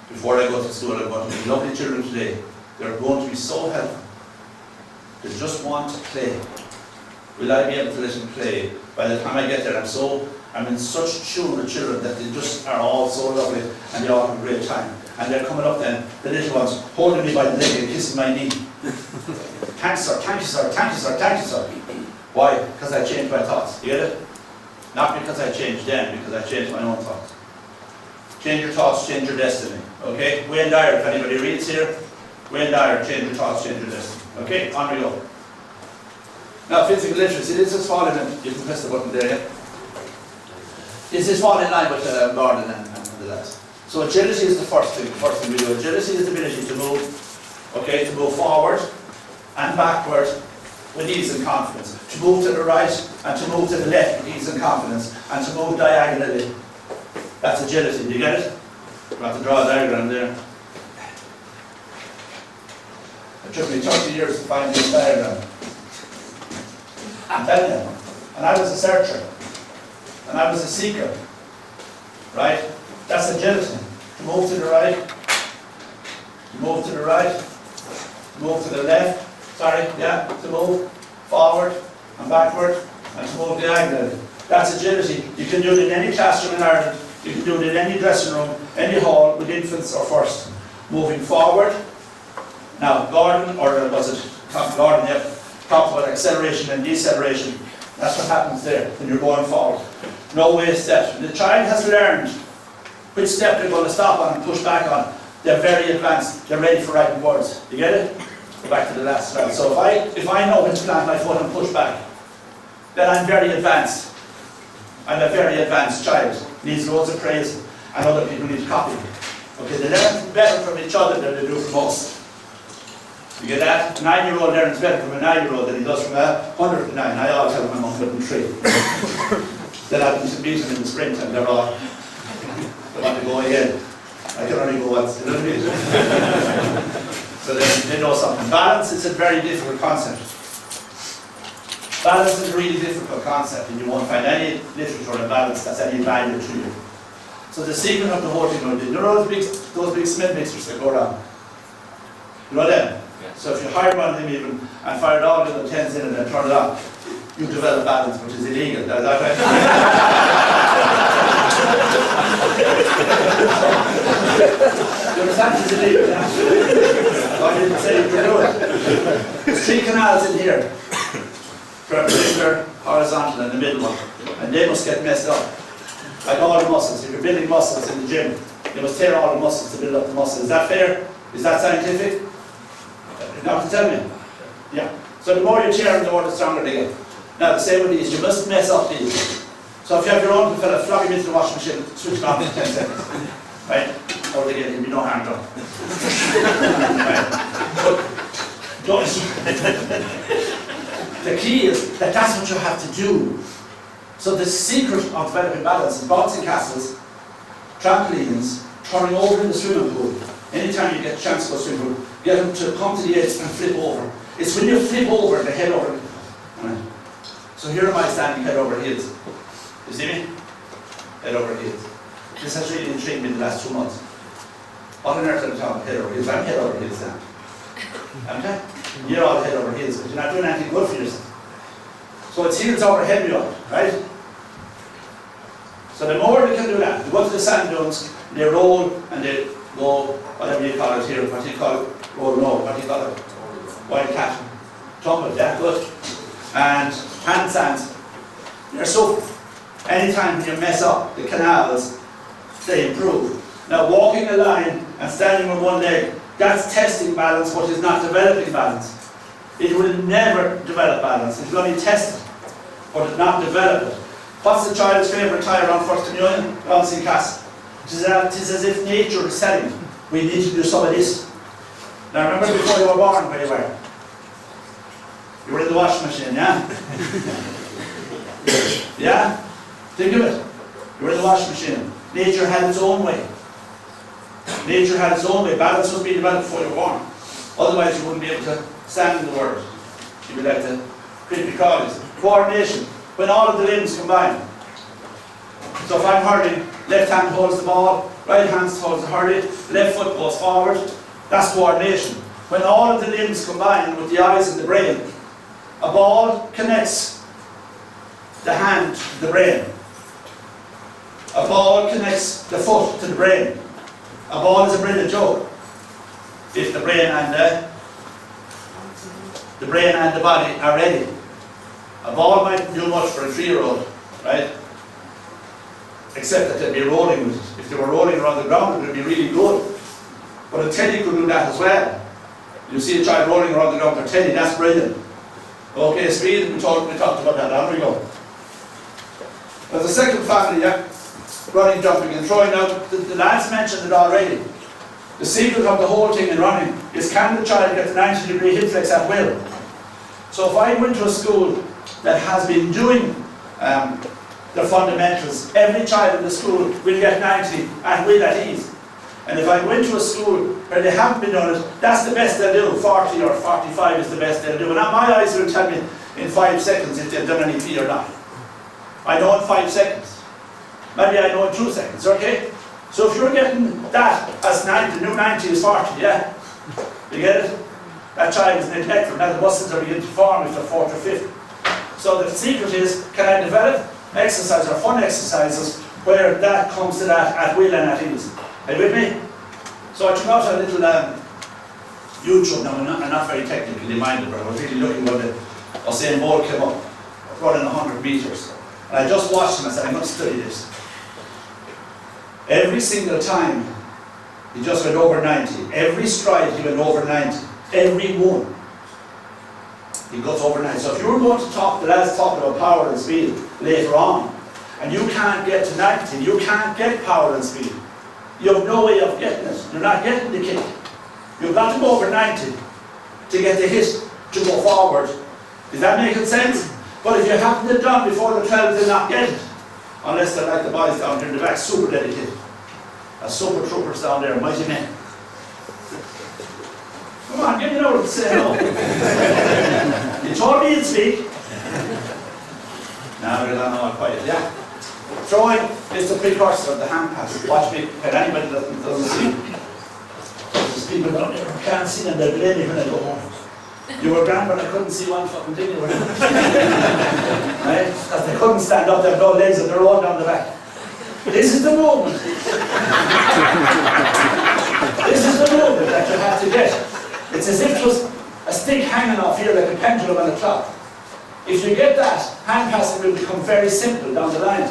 Before I go to school, I'm going to meet lovely children today. They're going to be so helpful. They just want to play. Will I be able to let them play? By the time I get there, I'm in such tune with children that they just are all so lovely and they all have a great time. And they're coming up then, the little ones, holding me by the leg and kissing my knee. Thanks sir, thank you sir, thank you sir, thank you sir. Why? Because I changed my thoughts. You get it? Not because I changed them, because I changed my own thoughts. Change your thoughts, change your destiny. Okay? Wayne Dyer, if anybody reads here, Wayne Dyer, change your thoughts, change your destiny. Okay? On we go. Now, physical literacy, this is falling in, you can press the button there, yeah? This is falling in line with Gordon and the lads. So agility is the first thing we do. Agility is the ability to move, okay, to move forward and backward with ease and confidence. To move to the right and to move to the left with ease and confidence. And to move diagonally. That's agility, do you get it? We'll have to draw a diagram there. It took me 30 years to find this diagram. I'm telling you. And I was a searcher. And I was a seeker. Right? That's agility. To move to the right. To move to the right. To move to the left. Sorry, yeah. To move forward and backward. And to move diagonally. That's agility. You can do it in any classroom in Ireland. You can do it in any dressing room, any hall, with infants or first. Moving forward. Now, Gordon, or was it Gordon, yeah, talked about acceleration and deceleration. That's what happens there when you're going forward. No waste steps. The child has learned which step they're going to stop on and push back on. They're very advanced. They're ready for writing words. You get it? Go back to the last slide. So if I know when to plant my foot and push back, then I'm very advanced. I'm a very advanced child. Needs loads of praise, and other people need to copy. Okay, they learn better from each other than they do from us. You get that? A 9-year-old learns better from a 9-year-old than he does from a 109. I always tell them I'm 103. Then I can meet them in the springtime, they're all, they want to go again. I can only go once, you know what I mean? So they know something. Balance is a very difficult concept. Balance is a really difficult concept, and you won't find any literature on balance that's any value to you. So the secret of the whole thing, you know those big Smith mixers that go around? You know them? Yeah. So if you hire one of them even and fire all the little tens in and then turn it on, you develop balance, which is illegal. Is that right? You understand? It's illegal. I didn't say you could do it. There's 3 canals in here. Perpendicular, horizontal, and the middle one. And they must get messed up. Like all the muscles. If you're building muscles in the gym, you must tear all the muscles to build up the muscle. Is that fair? Is that scientific? Now to tell me. Yeah. So the more you tear them, the more the stronger they get. Now the same with these. You must mess up these. So if you have your own fella, flog him into the washing machine, switch it on for 10 seconds. Right? Or again, there'll be no harm done. Right? But don't. The key is that that's what you have to do. So the secret of developing balance is bouncing castles, trampolines, turning over in the swimming pool. Anytime you get a chance to go swimming pool, get them to come to the edge and flip over. It's when you flip over, the head over. Right. So here am I standing head over heels. You see me? Head over heels. This has really intrigued me the last 2 months. What on earth am I talking head over heels? I'm head over heels now. Haven't I? You're all head over heels, but you're not doing anything good for yourself. So it's heels over head we want, right? So the more they can do that, they go to the sand dunes, they roll and they go, whatever you call it here, what do you call it? Roll, no, what do you call it? Wild cat. Tumble, yeah, good. And handstands. They're so, anytime you mess up the canals, they improve. Now walking a line and standing with one leg, that's testing balance, but it's not developing balance. It will never develop balance. It will only test it, but it's not develop it. What's the child's favourite tie around First Communion? Bouncing castle. It is as if nature is telling you, we need to do some of this. Now remember before you were born, where you were? You were in the washing machine, yeah? Yeah? Think of it. You were in the washing machine. Nature had its own way. Nature had its own way. Balance was being developed before you were born. Otherwise you wouldn't be able to stand in the world. You'd be like the creepy crawlies. Coordination. When all of the limbs combine. So if I'm hurling, left hand holds the ball, right hand holds the hurley, left foot goes forward, that's coordination. When all of the limbs combine with the eyes and the brain, a ball connects the hand to the brain. A ball connects the foot to the brain. A ball is a brilliant joke. If the brain and the body are ready. A ball mightn't do much for a 3-year-old, right? Except that they'd be rolling with it. If they were rolling around the ground, it would be really good. But a teddy could do that as well. You see a child rolling around the ground with a teddy, that's brilliant. Okay, speed, we talked about that long ago. There's a second family, yeah? Running, jumping and throwing. Now, the lads mentioned it already. The secret of the whole thing in running is, can the child get the 90-degree hip flex at will? So if I went to a school that has been doing the fundamentals, every child in the school will get 90 at will at ease. And if I went to a school where they haven't been doing it, that's the best they'll do. 40 or 45 is the best they'll do. And my eyes will tell me in 5 seconds if they've done any P or not. I know in 5 seconds. Maybe I know in 2 seconds, okay? So if you're getting that as 90, the new 90 is 40, yeah? You get it? That child is neglected. Now the muscles are beginning to form if they're 4th or 5th. So the secret is, can I develop exercise or fun exercises where that comes to that at will and at ease? Are you with me? So I took out a little YouTube. Now I'm not very technically minded, but I was really looking when the Usain Bolt came up running 100 meters. And I just watched him and I said, I must study this. Every single time he just went over 90. Every stride he went over 90. Every one. He goes over 90. So if you were going to talk, the lads talking about power and speed later on, and you can't get to 90, you can't get power and speed. You have no way of getting it. You're not getting the kick. You've got to go over 90 to get the hit to go forward. Is that making sense? But if you haven't it done before the 12, they'll not get it. Unless they're like the boys down here in the back, super dedicated. As super troopers down there, mighty men. Come on, get me out and say hello. You told me you'd speak. Now we're going all quiet, yeah? Throwing is the precursor of the hand pass. Watch me, and anybody that doesn't see. There's people down there who can't see and they'll blame me when I go home. You were grand but I couldn't see one fucking thing you were doing. Right? Because they couldn't stand up, they have no legs and they're all down the back. This is the movement. This is the movement that you have to get. It's as if it was a stick hanging off here like a pendulum on a clock. If you get that, hand passing will become very simple down the line.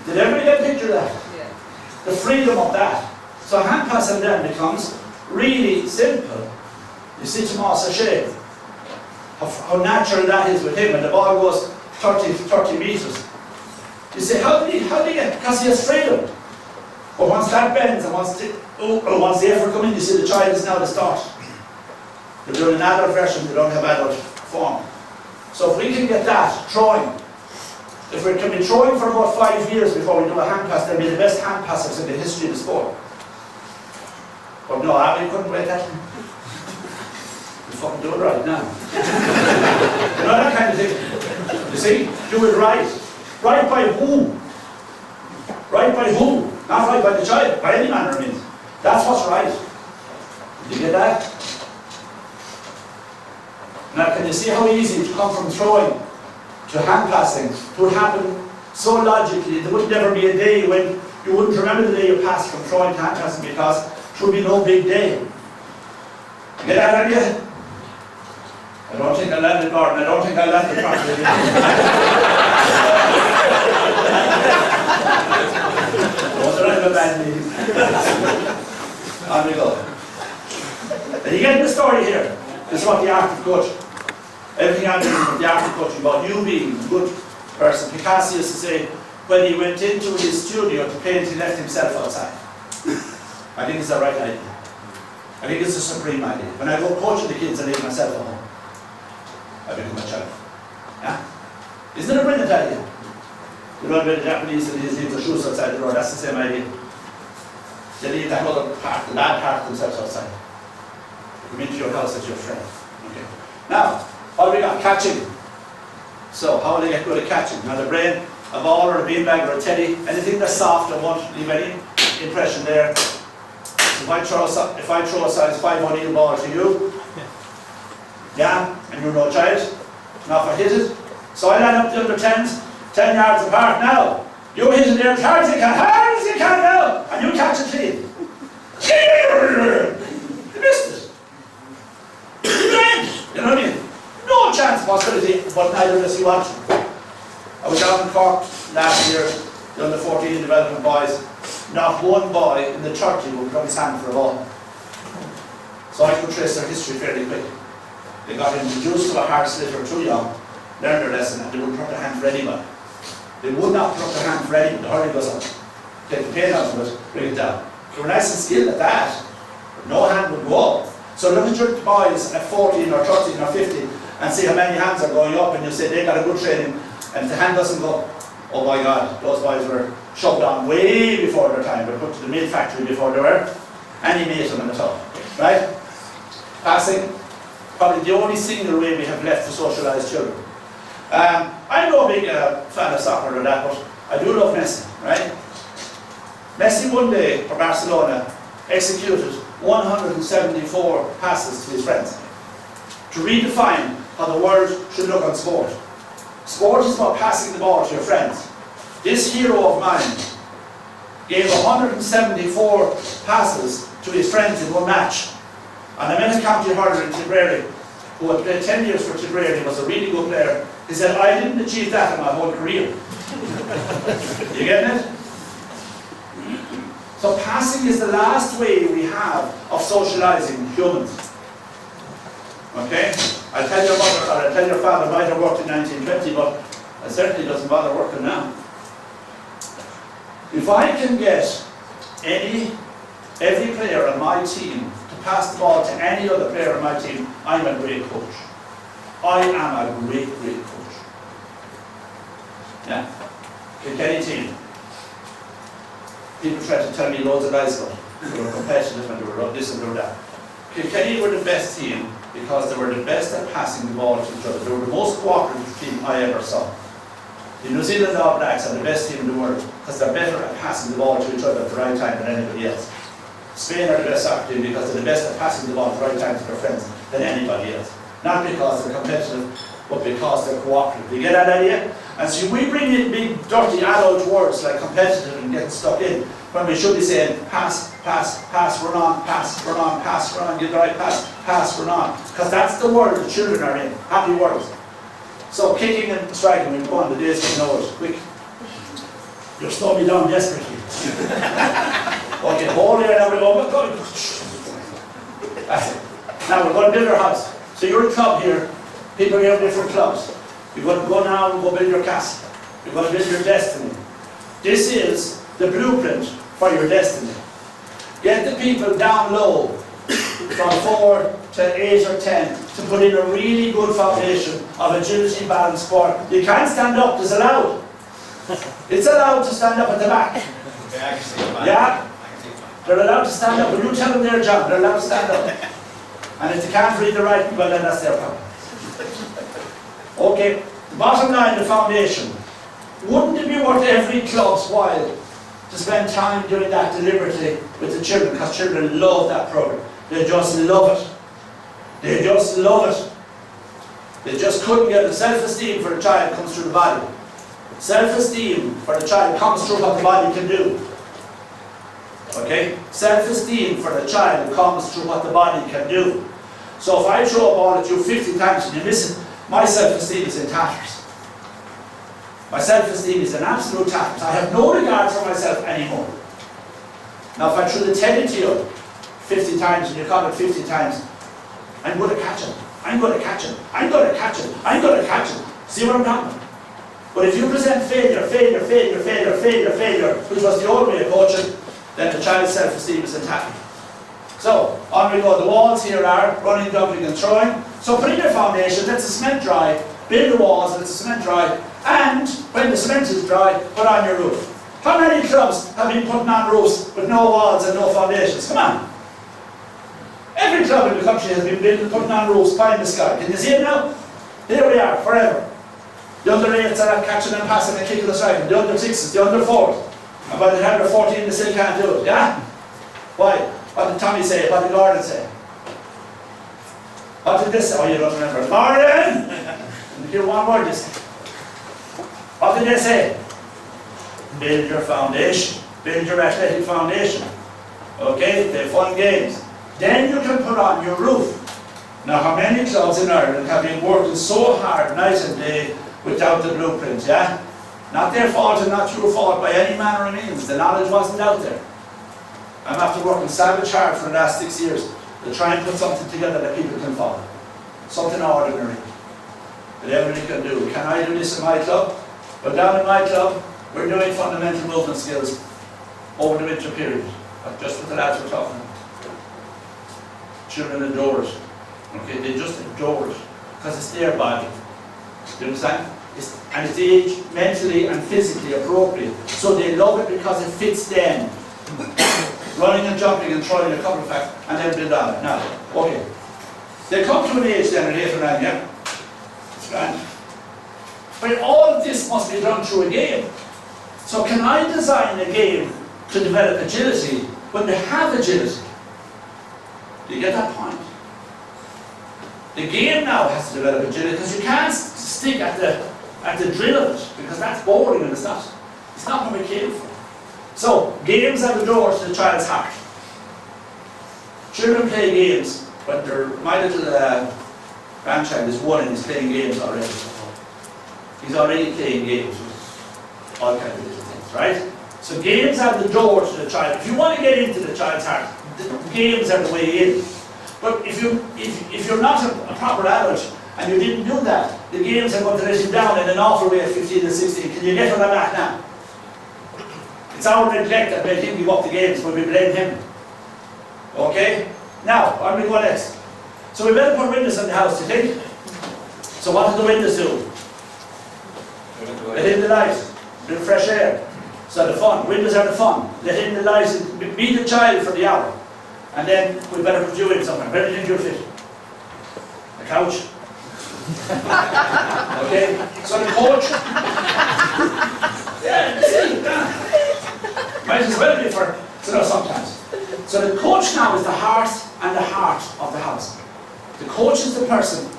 Did everybody get a picture of that? Yeah. The freedom of that. So hand passing then becomes really simple. You see Tomas O'Shea, how natural that is with him, and the ball goes 30 meters. You say, how did he get? Because he has freedom. But once that bends and once the effort comes in, you see the child is now the start. They're doing an adult version, they don't have adult form. So if we can get that, throwing, if we can be throwing for about 5 years before we do a hand pass, they'll be the best hand passers in the history of the sport. But no, we couldn't wait that. We fucking do it right now. You know that kind of thing. You see? Do it right. Right by whom? Right by whom? Not right by the child, by any manner of means. That's what's right. Did you get that? Now can you see how easy to come from throwing to hand passing would happen so logically, there would never be a day when you wouldn't remember the day you passed from throwing contest because it would be no big day. Get that idea? I don't think I landed Gordon, I don't think I landed properly. Wasn't I a bad meeting? On we go. And you get the story here. This is what the art of good. Everything I'm doing with the art of coaching about you being a good person. Picasso used to say, when he went into his studio to paint, he left himself outside. I think it's the right idea. I think it's a supreme idea. When I go coaching the kids, I leave myself at home. I become a child. Yeah? Isn't it a brilliant idea? You know, the Japanese that leave their shoes outside the door, that's the same idea. They leave that other part, the bad part of themselves outside. Come into your house as your friend. Okay. Now, what have we got? Catching. So, how will I get good at catching? Now, the brain, a ball or a beanbag or a teddy, anything that's soft, I won't leave any impression there. So if I throw a size 5 1 ball to you, yeah, and you're no child, now if I hit it, so I line up the under 10s, 10 yards apart. Now, you hit it there as hard as you can now, and you catch it clean. You missed it. You blind, you know what I mean? No chance of possibility, but neither does he want to. I was down in Cork last year, the under 14 development boys. Not one boy in the 30 would put his hand for a ball. So I could trace their history fairly quick. They got introduced to a hard slitter too young, learned their lesson, and they wouldn't put their hand for anybody. They would not put their hand for anybody. The hurry goes up. Take the pain out of it, bring it down. They were nice and skilled at that, but no hand would go up. So look at your boys at 14 or 13 or 15 and see how many hands are going up, and you say they got a good training, and if the hand doesn't go, oh my God, those boys were shoved on way before their time. They were put to the meat factory before they were any meat on them at all. Right? Passing, probably the only single way we have left to socialise children. I'm no big fan of soccer or that, but I do love Messi, right? Messi one day for Barcelona executed 174 passes to his friends to redefine how the world should look on sport. Sport is about passing the ball to your friends. This hero of mine gave 174 passes to his friends in one match. And I met a county hurler in Tipperary who had played 10 years for Tipperary. He was a really good player. He said, I didn't achieve that in my whole career. You getting it? So passing is the last way we have of socialising humans. Okay? I'll tell your mother, or I'll tell your father, might have worked in 1920, but it certainly doesn't bother working now. If I can get every player on my team to pass the ball to any other player on my team, I'm a great coach. I am a great, great coach. Yeah. Kilkenny team. People try to tell me loads of lies about it. They were competitive and they were this and they were that. Kilkenny were the best team because they were the best at passing the ball to each other. They were the most cooperative team I ever saw. The New Zealand All Blacks are the best team in the world because they're better at passing the ball to each other at the right time than anybody else. Spain are the best soccer team because they're the best at passing the ball at the right time to their friends than anybody else. Not because they're competitive, but because they're cooperative. You get that idea? And so we bring in big, dirty adult words like competitive and getting stuck in, when we should be saying pass, pass, pass, run on, pass, run on, pass, run on, get the right pass, pass, run on. Because that's the world the children are in. Happy worlds. So kicking and striking, we'll go on the days we know it. Quick. You're slowing me down desperately. Okay, hold there, now we're going. That's it. Now we're going to build our house. So you're a club here. People here have different clubs. You're going to go now and go build your castle. You're going to build your destiny. This is the blueprint for your destiny. Get the people down low from 4 to 8 or 10 to put in a really good foundation of agility, balance, sport. You can't stand up, it's allowed. It's allowed to stand up at the back. Yeah? They're allowed to stand up. When you tell them their job, they're allowed to stand up. And if they can't read the writing, well then that's their problem. Okay, the bottom line, the foundation. Wouldn't it be worth every club's while to spend time doing that deliberately with the children? Because children love that program. They just love it. They just love it. They just couldn't get the self-esteem for a child comes through the body. Self-esteem for the child comes through what the body can do. Okay? Self-esteem for the child comes through what the body can do. So if I throw a ball at you 50 times and you miss it, my self-esteem is in tatters. My self-esteem is in absolute tatters. I have no regard for myself anymore. Now if I threw the teddy to you 50 times and you caught it 50 times, I'm going to catch him. I'm going to catch him. I'm going to catch him. I'm going to catch him. See what I'm talking about? But if you present failure, failure, failure, failure, failure, failure, which was the old way of coaching, then the child's self-esteem is intact. So, on we go. The walls here are running, jumping and throwing. So put in your foundation, let the cement dry, build the walls, let the cement dry, and when the cement is dry, put on your roof. How many clubs have been putting on roofs with no walls and no foundations? Come on. Every club in the country has been building, putting on roofs, pie in the sky. Can you see it now? Here we are, forever. The under 8s are catching and passing and kicking the striking. The under 6s, the under 4s. And by the time they're 14, they still can't do it. Yeah? Why? What did Tommy say? What did Gordon say? What did this say? Oh, you don't remember. Gordon! And hear one word this. What did they say? Build your foundation. Build your athletic foundation. Okay? Play fun games. Then you can put on your roof. Now, how many clubs in Ireland have been working so hard night and day without the blueprint, yeah? Not their fault and not your fault by any manner of means. The knowledge wasn't out there. I'm after working savage hard for the last 6 years to try and put something together that people can follow. Something ordinary that everybody can do. Can I do this in my club? Well, down in my club, we're doing fundamental movement skills over the winter period. Just what the lads were talking about. Children adore it. Okay, they just adore it because it's their body. Do you understand? And it's aged mentally and physically appropriate. So they love it because it fits them. Running and jumping and throwing a couple of facts and then build on it. Now, okay. They come to an age then at 8 or 9, yeah? It's grand. But all of this must be done through a game. So can I design a game to develop agility when they have agility? Do you get that point? The game now has to develop agility because you can't stick at the drill of it because that's boring and it's not what we came for. So, games are the door to the child's heart. Children play games, but my little grandchild is 1 and he's playing games already. He's already playing games with all kinds of little things, right? So games are the door to the child. If you want to get into the child's heart, the games are the way in. But if you're not a proper adult and you didn't do that, the games are going to let you down in an awful way at 15 and 16. Can you get on that back now? It's our neglect that made him give up the games when we blame him. Okay? Now, where do we go next? So we better put windows in the house, do you think? So what do the windows do? Let in the light, bring fresh air. So the fun, windows are the fun. Let in the light and meet the child for the hour. And then we better put you in somewhere. Where do you think you'll fit? A couch? Okay? So the coach. Yeah, see, might as well be for, sometimes. So the coach now is the heart and the heart of the house. The coach is the person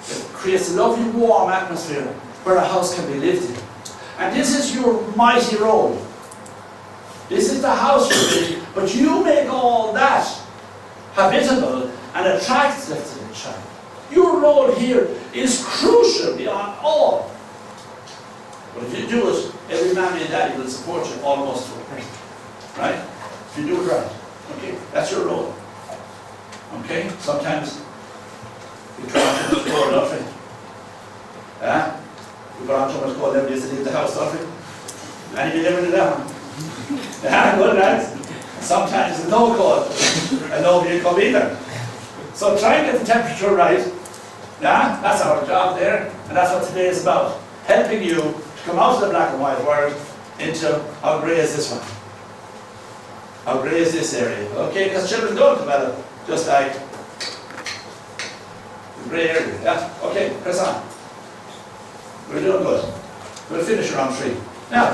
that creates a lovely warm atmosphere where a house can be lived in. And this is your mighty role. This is the house you're building, but you make all that habitable and attractive to the child. Your role here is crucial beyond all. But if you do it, every mommy and daddy will support you almost to a person. Right? If you do it right. Okay, that's your role. Okay? Sometimes we try to score, don't we? Yeah? We put on too much code, everybody used to leave the house, don't we? And you never do that one. Yeah, good lads. Sometimes there's no code, and nobody will come either. So try and get the temperature right. Yeah? That's our job there, and that's what today is about. Helping you to come out of the black and white world into how grey is this one. How grey is this area? Okay, because children don't develop just like the grey area. Yeah? Okay, press on. We're doing good. We'll finish around 3. Now,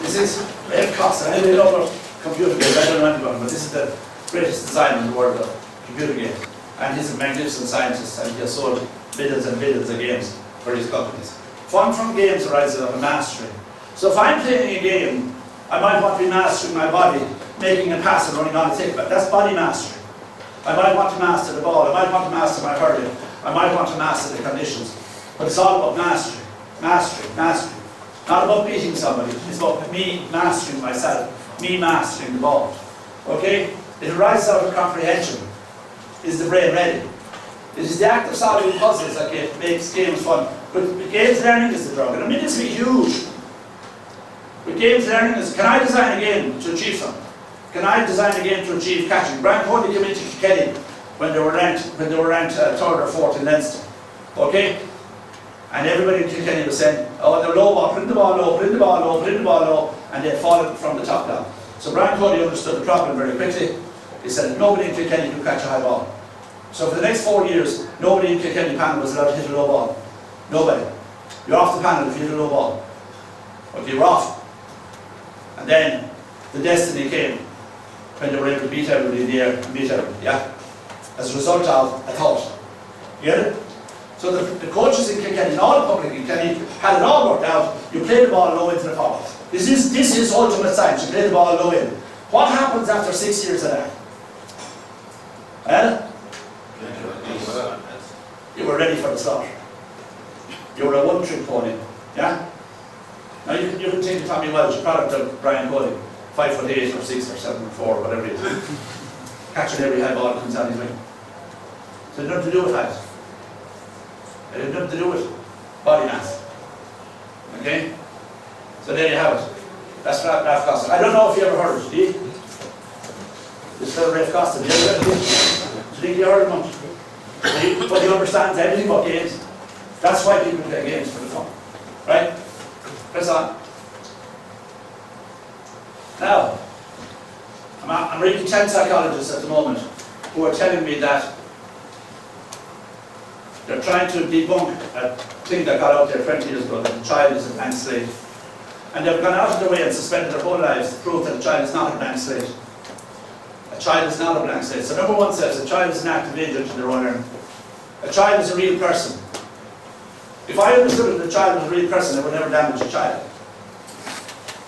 this is Ed Cox, and I love computer games. I don't know anyone, but this is the greatest designer in the world of computer games. And he's a magnificent scientist, and he has sold billions and billions of games for his companies. Fun from games arises out of mastery. So if I'm playing a game, I might want to be mastering my body, making a pass and running on a tick, but that's body mastery. I might want to master the ball, I might want to master my hurling, I might want to master the conditions. But it's all about mastery, mastery, mastery. Not about beating somebody, it's about me mastering myself, me mastering the ball. Okay? It arises out of comprehension. Is the brain ready? It is the act of solving puzzles that makes games fun. But games learning is the drug. And I mean, this will be huge. With games learning is, can I design a game to achieve something? Can I design a game to achieve catching? Brian Paudie came into Kilkenny when they were ranked third or fourth in Leinster. Okay? And everybody in Kilkenny was saying, oh, they're low ball, put the ball low, put the ball low, put the ball low, and they'd fallen from the top down. So Brian Paudie understood the problem very quickly. He said, nobody in Kilkenny could catch a high ball. So for the next 4 years, nobody in Kilkenny panel was allowed to hit a low ball. Nobody. You're off the panel if you hit a low ball. Okay, you're off. And then the destiny came when they were able to beat everybody in the air and beat everybody, yeah? As a result of a thought. You get it? So the coaches in Kilkenny, and all the public in Kilkenny, had it all worked out. You play the ball low into the foul. This is ultimate science. You play the ball low in. What happens after 6 years of that? You were ready for the slaughter. You were a one-trick pony. Yeah? Now you can take Tommy Welch, product of Brian Paudie, 5'8" or 6 or 7 or 4, whatever it is. Catching every high ball that comes on his wing. So it had nothing to do with height. It had nothing to do with body mass. Okay? So there you have it. That's Ralph Costa. I don't know if you ever heard of it, do you? This fellow Ralph Costa, do you think you heard of him? But he understands everything about games. That's why people play games, for the fun. Right? Press on. Now, I'm reading 10 psychologists at the moment who are telling me that they're trying to debunk a thing that got out there 20 years ago, that the child is a blank slate. And they've gone out of their way and suspended their whole lives to prove that a child is not a blank slate. A child is not a blank slate. So number one says a child is an active agent in their own learning. A child is a real person. If I understood that a child was a real person, I would never damage a child.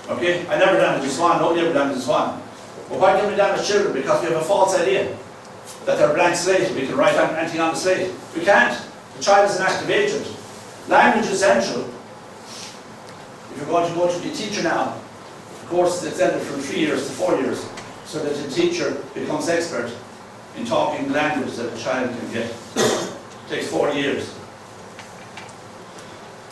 Okay? I never damage a swan, nobody ever damages a swan. But why can we damage children? Because we have a false idea that they're a blank slate, we can write anything on the slate. We can't. The child is an active agent. Language is essential. If you're going to go to be a teacher now, the course is extended from 3 years to 4 years, so that the teacher becomes expert in talking the language that a child can get. It takes 4 years.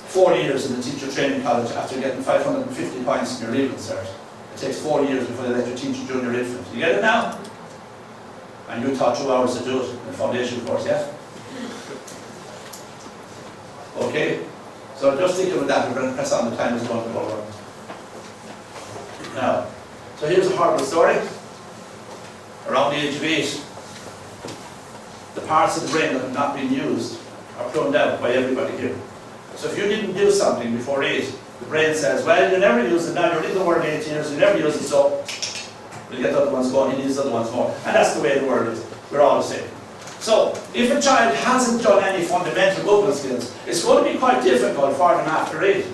4 years in the teacher training college after getting 550 points in your leaving cert. It takes 4 years before they let you teach a junior infant. You get it now? And you taught 2 hours to do it in the foundation course, yeah? Okay? So just sticking with that, we're going to press on, the time is going to go on. Now, so here's a horrible story. Around the age of 8, the parts of the brain that have not been used are pruned out by everybody here. So if you didn't do something before 8, the brain says, well, you never use it now, you're in the world 8 years, you never use it, so we'll get the other ones going, he needs the other ones more. And that's the way the world is. We're all the same. So, if a child hasn't done any fundamental movement skills, it's going to be quite difficult for them after 8.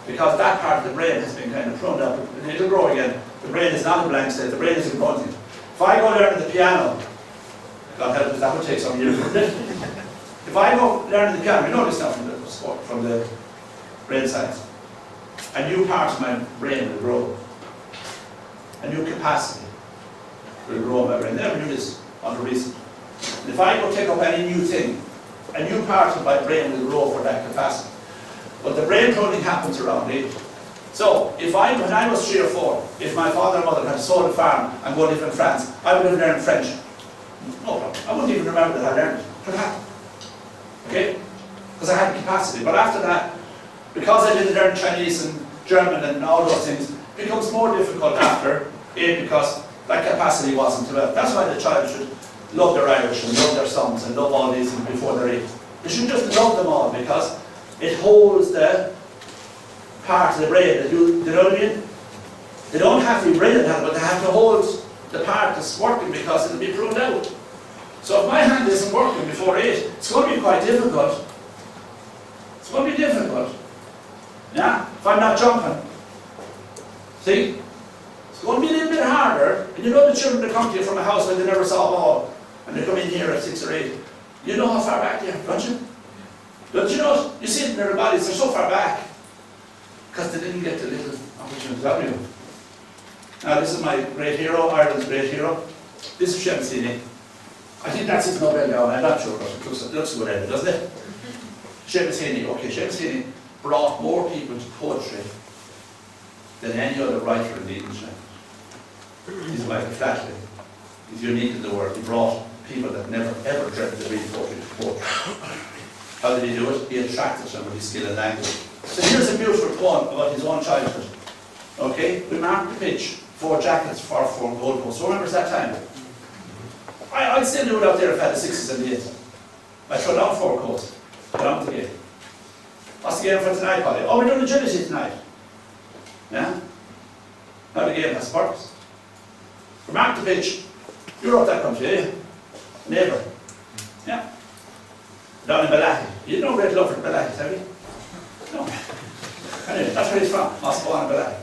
Because that part of the brain has been kind of pruned up. It'll grow again. The brain is not a blank slate, the brain is a growing thing. If I go learn the piano, God help us, that would take some years. If I go learn the piano, you know this now from the brain science. A new part of my brain will grow. A new capacity will grow in my brain. I never knew this under reason. And if I go take up any new thing, a new part of my brain will grow for that capacity. But the brain pruning happens around 8. So, when I was 3 or 4, if my father and mother had sold a farm and go live in France, I would have learned French. No problem. I wouldn't even remember that I learned it. It could happen. Okay? Because I had capacity. But after that, because I didn't learn Chinese and German and all those things, it becomes more difficult after 8 because that capacity wasn't developed. That's why the child should love their Irish and love their songs and love all these things before they're 8. They should just love them all because it holds the part of the brain that you know what I mean? They don't have to be brilliant at it, but they have to hold the part that's working because it'll be pruned out. So if my hand isn't working before 8, it's going to be quite difficult. It's going to be Yeah? If I'm not jumping. See? It's going to be a little bit harder. And you know the children that come to you from a house where they never saw a ball, and they come in here at 6 or 8. You know how far back they are, don't you? Don't you know? You see it in their bodies, they're so far back. Because they didn't get the little opportunities out of you. Now this is my great hero, Ireland's great hero. This is Seamus. I think that's his Nobel down, I'm not sure, but it looks good, doesn't it? Seamus Heaney, okay, Seamus Heaney brought more people to poetry than any other writer in the English language. He's like a flatly. He's unique in the world. He brought people that never ever dreamt of reading poetry to poetry. How did he do it? He attracted them with his skill in language. So here's a beautiful poem about his own childhood. Okay? We marked the pitch, 4 jackets for 4 goalposts. Who remembers that time? I'd still do it out there if I had the 6s and the 8s. I throw down 4 coats. Get on with the game. What's the game for tonight, Paudie? Oh, we're doing agility tonight. Yeah? Now the game has purpose. We marked the pitch. You're up that country, eh? Neighbour. Yeah? Down in Bellaghy. You know great love for Bellaghy, have you? No. Anyway, that's where he's from. Osborne and Bellaghy.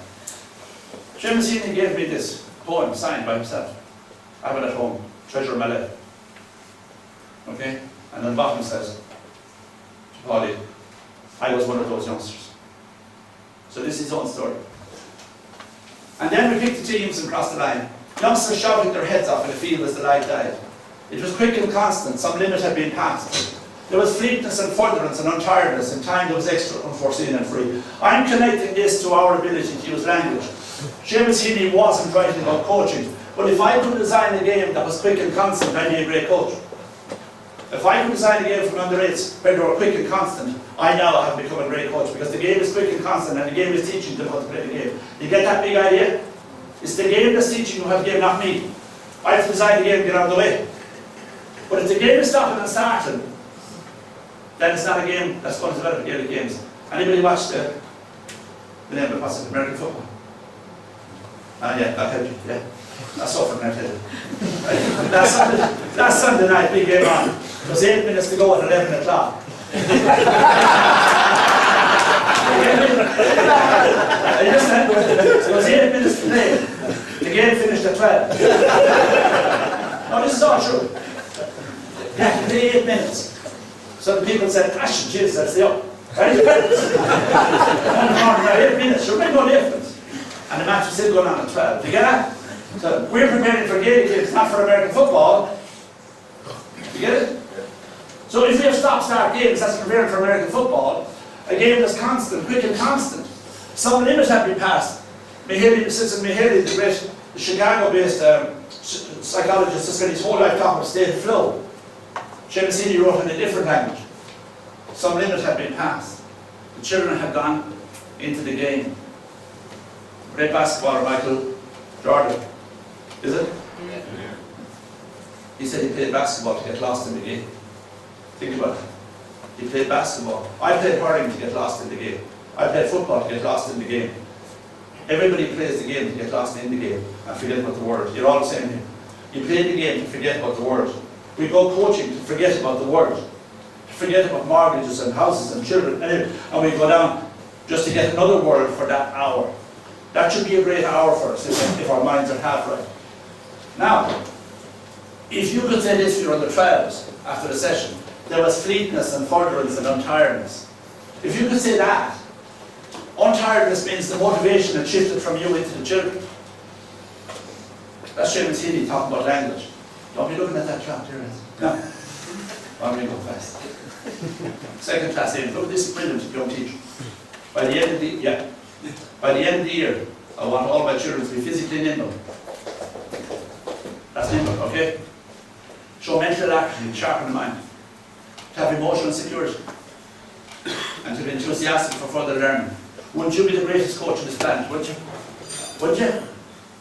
Seamus Heaney gave me this poem signed by himself. I have it at home. Treasure of my life. Okay? And on the bottom it says, Paudie, I was one of those youngsters. So this is his own story. And then we picked the teams and crossed the line. Youngsters shouting their heads off in the field as the light died. It was quick and constant, some limit had been passed. There was fleetness and furtherance and untiredness, in time there was extra, unforeseen and free. I'm connecting this to our ability to use language. Seamus Heaney wasn't writing about coaching, but if I could design a game that was quick and constant, I'd be a great coach. If I could design a game from under 8s where they were quick and constant, I now have become a great coach, because the game is quick and constant and the game is teaching them how to play the game. You get that big idea? It's the game that's teaching you how to game, not me. I have to design the game and get out of the way. But if the game is stopping and starting, then it's not a game that's going to develop a game of games. Anybody watch the name of the American football? Yeah, I'll help you, yeah. I suffered when I tell you. Last Sunday night, big game on. It was 8 minutes to go at 11 o'clock. It was 8 minutes to play. The game finished at 12. No, this is all true. You have to play 8 minutes. So the people said, gosh, Jesus, that's the up. Right? 8 minutes, you're making no difference. And the match was still going on at 12. You get that? So we're preparing for games, not for American football. You get it? So if we have stop-start games, that's preparing for American football. A game that's constant, quick and constant. Some limits have been passed. Mihaly, the great Chicago-based psychologist, has spent his whole life talking about state of flow. Seamus Heaney wrote in a different language. Some limits have been passed. The children have gone into the game. Great basketballer, Michael Jordan. Is it? Yeah. He said he played basketball to get lost in the game. Think about it. He played basketball. I played hurling to get lost in the game. I played football to get lost in the game. Everybody plays the game to get lost in the game and forget about the word. You're all the same here. You play the game to forget about the word. We go coaching to forget about the word. To forget about mortgages and houses and children. And we go down just to get another word for that hour. That should be a great hour for us if our minds are half right. Now, if you could say this to your under 12s after the session, there was fleetness and furtherance and untiredness. If you could say that, untiredness means the motivation had shifted from you into the children. That's Seamus Heaney talking about language. Don't be looking at that clock, dear. No. I'm going to go fast. Second class aim. Look, this is brilliant, young teacher. By the end of the year, I want all my children to be physically nimble. That's nimble, okay? Show mental acumen, sharpen the mind. To have emotional security. And to be enthusiastic for further learning. Wouldn't you be the greatest coach on this planet, wouldn't you? Wouldn't you?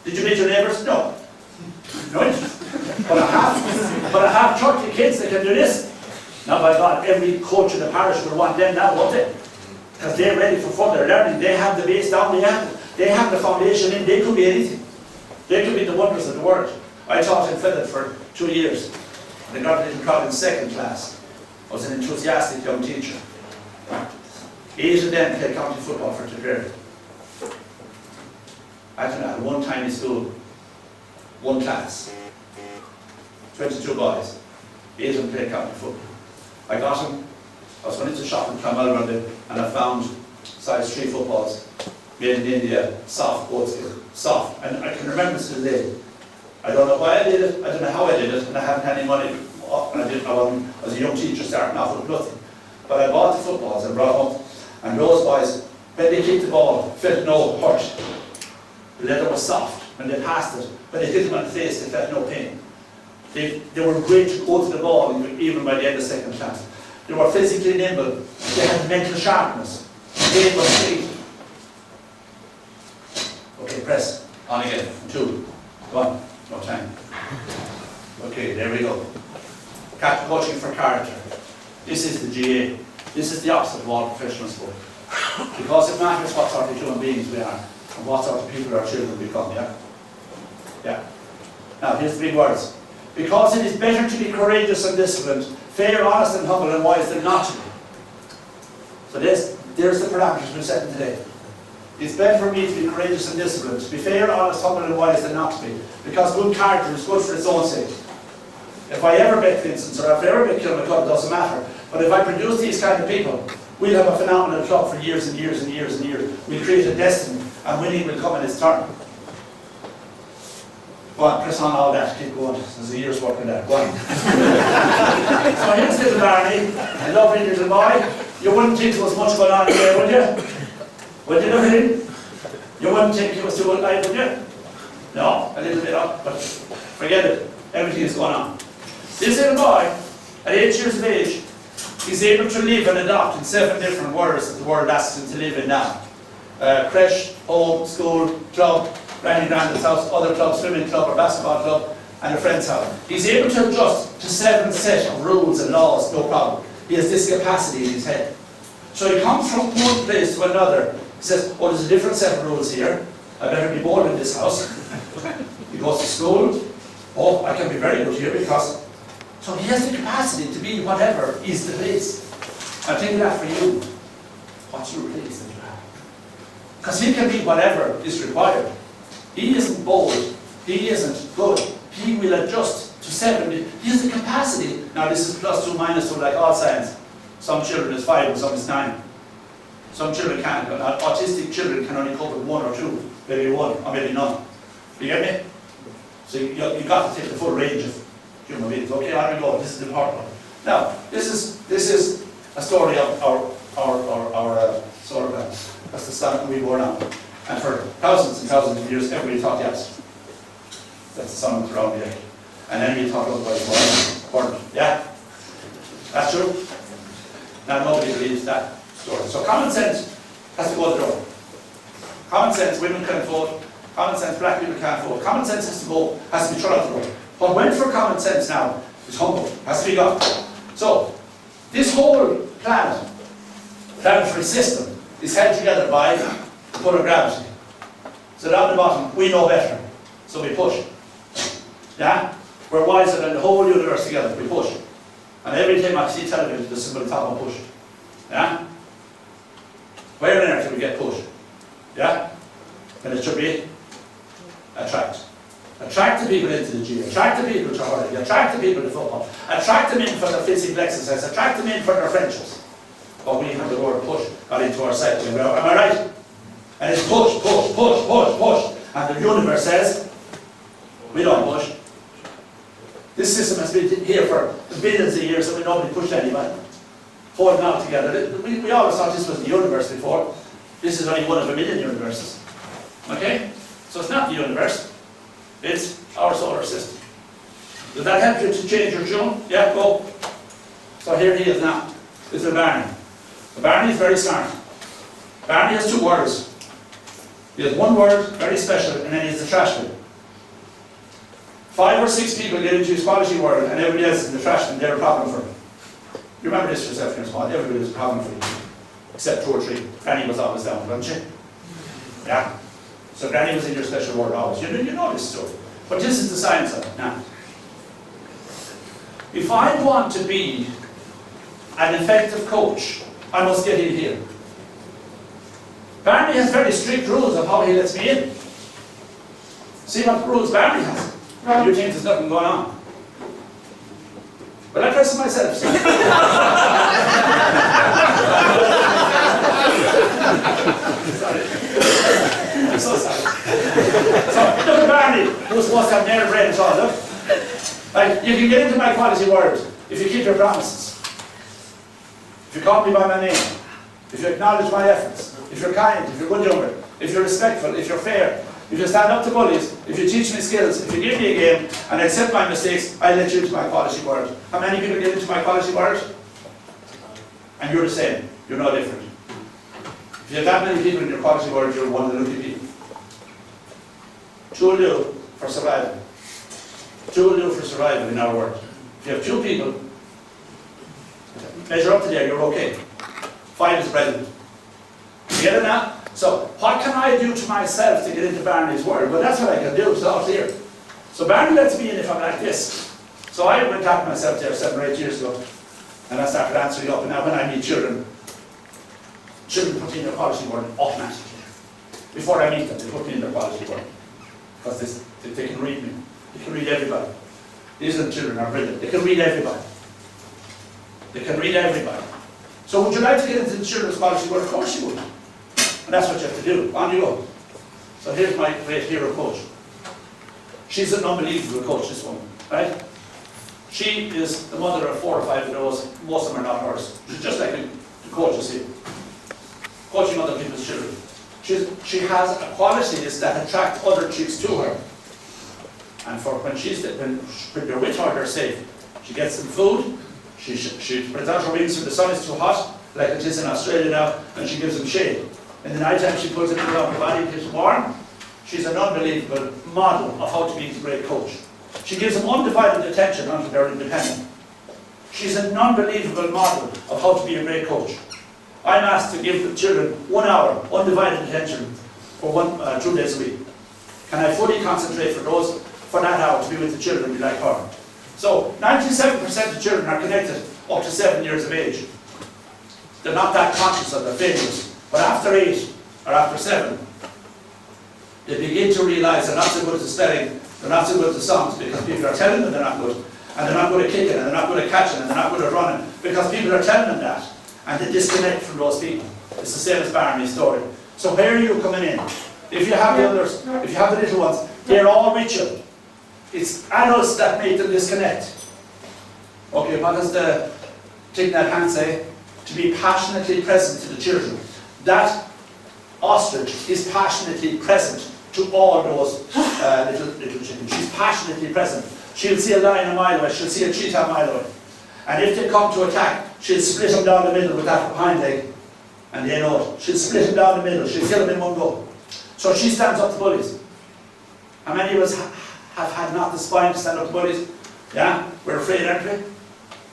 Did you meet your neighbours? No. No. But I have 30 kids that can do this. Now by God, every coach in the parish will want them now, won't they? Because they're ready for further learning. They have the base down, they have the foundation in, they could be anything. They could be the wonders of the world. I taught in Finland for 2 years. And I got a little crowd in second class. I was an enthusiastic young teacher. 8 of them played county football for Tipperary. I don't know, one tiny school, one class, 22 boys, 8 of them played county football. I got them, I was going into the shop in Clonmel around it, and I found size 3 footballs made in India, soft, both soft, and I can remember this to the day. I don't know why I did it, I don't know how I did it, and I haven't had any money. I was a young teacher starting off with nothing. But I bought the footballs and brought them up, and those boys, when they kicked the ball, felt no hurt. The leather was soft when they passed it. When they hit them on the face, they felt no pain. They were great to go to the ball even by the end of second class. They were physically nimble. They had mental sharpness. They were straight. Okay, press. On again. 2. Go on. No time. Okay, there we go. Coaching for character. This is the GA. This is the opposite of all professional sport. Because it matters what sort of human beings we are and what sort of people our children become, yeah? Yeah. Now, here's the big words. Because it is better to be courageous and disciplined, fair, honest and humble and wise than not to be. So there's the parameters we're setting today. It's better for me to be courageous and disciplined, to be fair, honest, humble and wise than not to be. Because good character is good for its own sake. If I ever bet Vincent's or if I ever bet Kilmacud, it doesn't matter. But if I produce these kind of people, we'll have a phenomenal club for years and years and years and years. We'll create a destiny, and winning will come in its turn. Go on, press on all that, keep going. There's a year's work in that. Go on. So here's little Barney, a lovely little boy. You wouldn't think there was much going on here, would you? Would you look at him? You wouldn't think he was too alive, would you? No, a little bit up, but forget it. Everything is going on. This little boy, at 8 years of age, he's able to live and adopt in 7 different worlds that the world asks him to live in now. Creche, home, school, club, Granny Grandad's house, other club, swimming club or basketball club, and a friend's house. He's able to adjust to 7 set of rules and laws, no problem. He has this capacity in his head. So he comes from one place to another. He says, oh, there's a different set of rules here. I better be bored in this house. He goes to school. Oh, I can be very good here because... So he has the capacity to be whatever is the place. I'm thinking that for you. What's your place that you have? Because he can be whatever is required. He isn't bold. He isn't good. He will adjust to 7. He has the capacity. Now this is +2, -2 like all science. Some children is 5 and some is 9. Some children can't. Autistic children can only cope with 1 or 2. Maybe 1 or maybe none. You get me? So you've got to take the full range of human beings. Okay, on we go. This is the important one. Now, this is a story of our solar panels. That's the sun we bore down. And for thousands and thousands of years, everybody thought yes. That's the sun was around the earth. And then we thought otherwise was important. Yeah? That's true? Now, nobody believes that story. So common sense has to go the door. Common sense, women can't vote. Common sense, black people can't vote. Common sense has to be thrown out the door. What went for common sense now is humble, has to be gone. So, this whole planetary system, is held together by the pull of gravity. So down the bottom, we know better, so we push. Yeah? We're wiser than the whole universe together, we push. And every time I see television, there's somebody talking about push. Yeah? Where on earth do we get pushed? Yeah? And it should be attract. Attract the people into the gym, attract the people to hurling, attract the people to football, attract them in for their physical exercise, attract them in for their friendships. But we have the word push got into our cycle. Am I right? And it's push, push, push, push, push. And the universe says, we don't push. This system has been here for billions of years and we nobody pushed anybody. Holding out together. We always thought this was the universe before. This is only one of a million universes. Okay? So it's not the universe. It's our solar system. Does that help you to change your tune? Yeah, go. So here he is now. This is Barney. Barney is very smart. Barney has 2 words. He has 1 word, very special, and then he has the trash bin. 5 or 6 people get into his quality word, and everybody else is in the trash bin. They're a problem for him. You remember this yourself, you're small. Everybody was a problem for you, except 2 or 3. Granny was always down, wasn't she? Yeah. So Granny was in your special ward always. You know this story. But this is the science of it. Now, if I want to be an effective coach, I must get in here. Barney has very strict rules of how he lets me in. See what rules Barney has. You think there's nothing going on. But I trust myself. Sorry. I'm so sorry. So, look at Barney, who's supposed to have nerve brain at all, look. Like, you can get into my quality word if you keep your promises. If you call me by my name, if you acknowledge my efforts, if you're kind, if you're good humoured, if you're respectful, if you're fair, if you stand up to bullies, if you teach me skills, if you give me a game and accept my mistakes, I let you into my quality word. How many people get into my quality word? And you're the same. You're no different. If you have that many people in your quality word, you're one of the lucky people. Two will do for survival. Two will do for survival in our world. If you have 2 people, measure up to there, you're okay. 5 is present. You get it now? So, what can I do to myself to get into Barney's world? Well, that's what I can do, it's all clear. So Barney lets me in if I'm like this. So I went out myself there 7 or 8 years ago, and I started answering up, and now when I meet children put me in their quality word automatically. Before I meet them, they put me in their quality word. Because they can read me. They can read everybody. These little children are brilliant. They can read everybody. They can read everybody. So would you like to get into the children's quality word? Of course you would. And that's what you have to do. On you go. So here's my great hero coach. She's an unbelievable coach, this woman. Right? She is the mother of 4 or 5 of those. Most of them are not hers. She's just like the coaches here. Coaching other people's children. She has a qualities that attract other chicks to her. And for when they're with her, they're safe. She gets them food. She spreads out her wings when the sun is too hot, like it is in Australia now, and she gives them shade. In the night time, she pulls it around her body, keeps warm. She's an unbelievable model of how to be a great coach. She gives them undivided attention until they're independent. She's an unbelievable model of how to be a great coach. I'm asked to give the children 1 hour undivided attention for 2 days a week. Can I fully concentrate for that hour to be with the children and be like her? So 97% of children are connected up to 7 years of age. They're not that conscious of their failures. But after 8 or after 7, they begin to realise they're not so good at spelling, they're not so good at songs because people are telling them they're not good. And they're not good at kicking, and they're not good at catching, and they're not good at running because people are telling them that. And they disconnect from those people. It's the same as Barney's story. So where are you coming in? If you have the others, if you have the little ones, they're all with you. It's adults that make them disconnect. Okay, what does the thing that hand say? To be passionately present to the children. That ostrich is passionately present to all those little chickens. She's passionately present. She'll see a lion a mile away, she'll see a cheetah a mile away. And if they come to attack, she'll split them down the middle with that hind leg. And they know it. She'll split them down the middle, she'll kill them in one go. So she stands up to bullies. How many of us have had not the spine to stand up to bullies? Yeah? We're afraid, aren't we?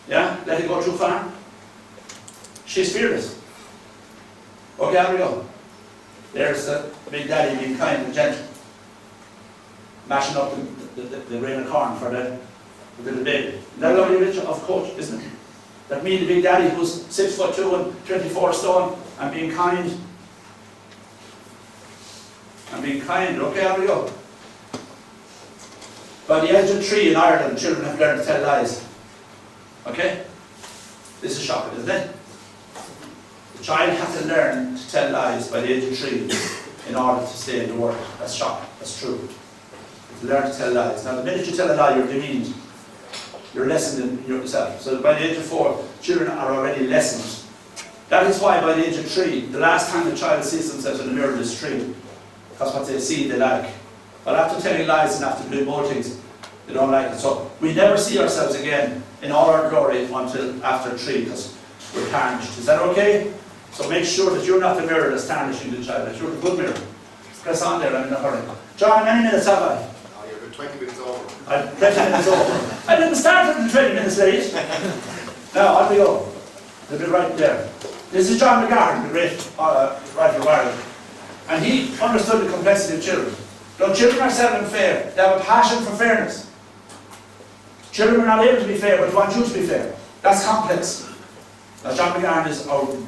Yeah? Let it go too far? She's fearless. Okay, here we go. There's the big daddy being kind and gentle. Mashing up the grain of corn for the little baby. Isn't that a lovely picture of coach, isn't it? That me, the big daddy who's 6'2" and 24 stone, and being kind. And being kind. Okay, here we go. By the age of 3 in Ireland, children have learned to tell lies. Okay? This is shocking, isn't it? The child has to learn to tell lies by the age of 3 in order to stay in the world. That's shocking. That's true. To learn to tell lies. Now, the minute you tell a lie, you're demeaned. You're lessened in yourself. So by the age of 4, children are already lessened. That is why by the age of 3, the last time the child sees themselves in the mirror is 3. Because what they see, they like. But after telling lies and after doing more things, they don't like it. So we never see ourselves again in all our glory until after 3, because we're tarnished. Is that okay? So make sure that you're not the mirror that's tarnishing the child, that you're the good mirror. Press on there, I'm in a hurry. John, how many minutes have I? Oh, you're about 20 minutes over. I'm 20 minutes over. I didn't start until 20 minutes late. Now, on we go. They'll be right there. This is John McGarren, the great writer of Ireland. And he understood the complexity of children. Though children are seldom fair, they have a passion for fairness. Children are not able to be fair, but they want you to be fair. That's complex. Now, John McGarren is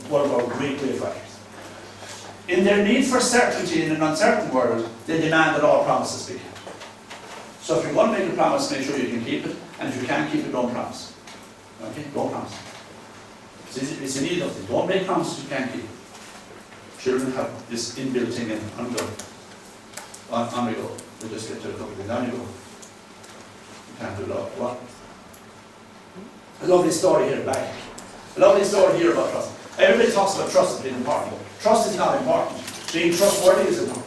one of our great writers. In their need for certainty in an uncertain world, they demand that all promises be kept. So if you're going to make a promise, make sure you can keep it, and if you can't keep it, don't promise. Okay? Don't promise. It's an easy thing. Don't make promises you can't keep. Children have this inbuilt thing in. On we go. We'll just get to a couple of things. On you go. You can't do that. What? A lovely story here back. A lovely story here about trust. Everybody talks about trust as being important. Trust is not important. Being trustworthy is important.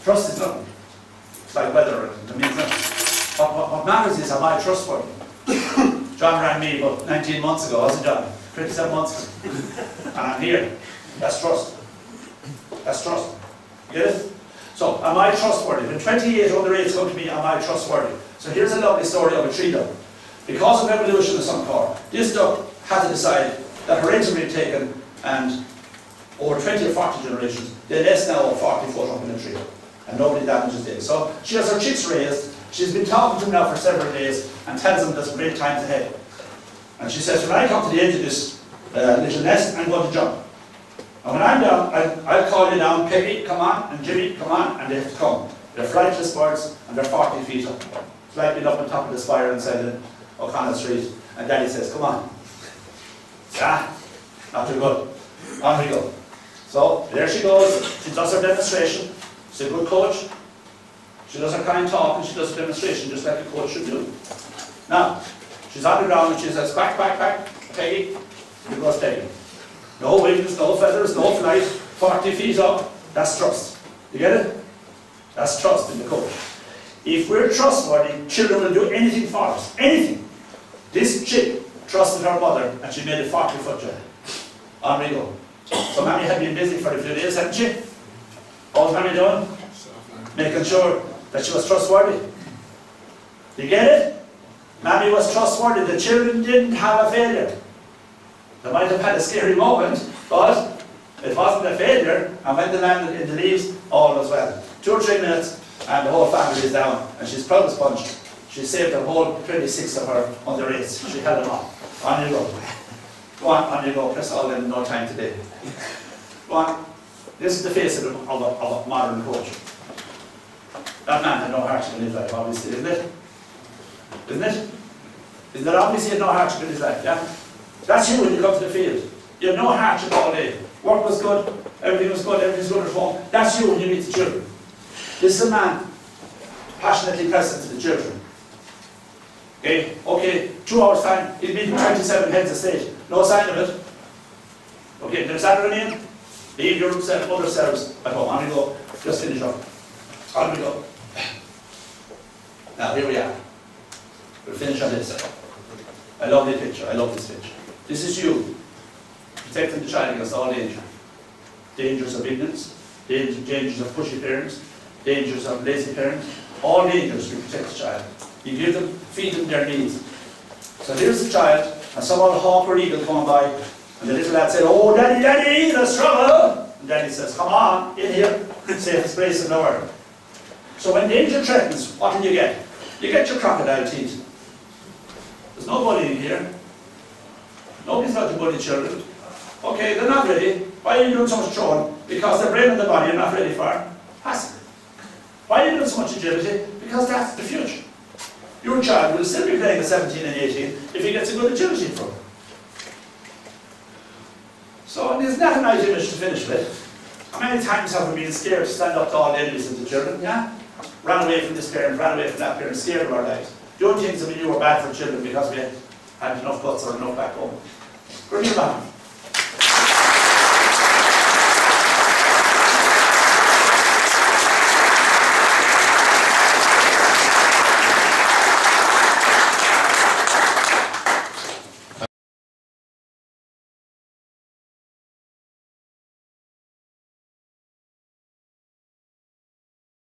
Trust is nothing. It's like weather. It means nothing. What matters is, am I trustworthy? John rang me about 19 months ago, wasn't John? 27 months ago. And I'm here. That's trust. That's trust. You get it? So, am I trustworthy? When 28 other aides come to me, am I trustworthy? So here's a lovely story of a tree duck. Because of evolution of some kind, this duck had to decide that her eggs are being taken, and over 20 or 40 generations, they nest now 40 foot up in a tree. And nobody damages the eggs. So she has her chicks raised. She's been talking to them now for several days and tells them there's great times ahead. And she says, when I come to the edge of this little nest, I'm going to jump. And when I'm down, I'll call you down, Peggy, come on, and Jimmy, come on, and they have to come. They're flightless birds, and they're 40 feet up. Slightly up on top of the spire inside O'Connell Street. And Daddy says, come on. Not too good. On we go. So, there she goes. She does her demonstration. She's a good coach. She does her kind talk, and she does her demonstration just like a coach should do. Now, she's on the ground, and she says, quack, quack, quack, Peggy. Here goes Peggy. No wings, no feathers, no flight, 40 feet up. That's trust. You get it? That's trust in the coach. If we're trustworthy, children will do anything for us. Anything. This chick trusted her mother, and she made a 40-foot jump. On we go. So Mammy had been busy for a few days, hadn't she? What was Mammy doing? Making sure that she was trustworthy. You get it? Mammy was trustworthy. The children didn't have a failure. They might have had a scary moment, but it wasn't a failure, and when they landed in the leaves, all was well. 2 or 3 minutes, and the whole family is down, and she's proud as punch. She saved the whole 26 of her under 8s. She held them on. On you go. Go on you go. Press all in, no time today. Go on. This is the face of a modern coach. That man had no hardship in his life, obviously, isn't it? Isn't it? Isn't it obvious he had no hardship in his life, yeah? That's you when you come to the field. You have no hardship all day. Work was good, everything was good, everything's good at home. That's you when you meet the children. This is a man passionately present to the children. Okay, 2 hours time, he's meeting 27 heads of state. No sign of it. Okay, there's that remain. Leave your other selves at home. On we go. Just finish up. On we go. Now, here we are. We'll finish on this. I love this picture. I love this picture. This is you, protecting the child against all danger. Dangers of ignorance, dangers of pushy parents, dangers of lazy parents, all dangers you protect the child. You give them, feed them their needs. So here's the child, and some old hawk or eagle coming by, and the little lad said, oh, Daddy, Daddy, there's trouble. And Daddy says, come on, in here, safest place in the world. So when danger threatens, what do you get? You get your crocodile teeth. There's no bullying here. Nobody's got to bully children. Okay, they're not ready. Why are you doing so much throwing? Because their brain and the body are not ready for it. Passive. Why are you doing so much agility? Because that's the future. Your child will still be playing at 17 and 18 if he gets a good agility program. So, isn't that a nice image to finish with? How many times have we been scared to stand up to all the enemies of the children? Yeah? Ran away from this parent, ran away from that parent, scared of our lives. Doing things that we knew were bad for children because we had enough guts or enough back home. We're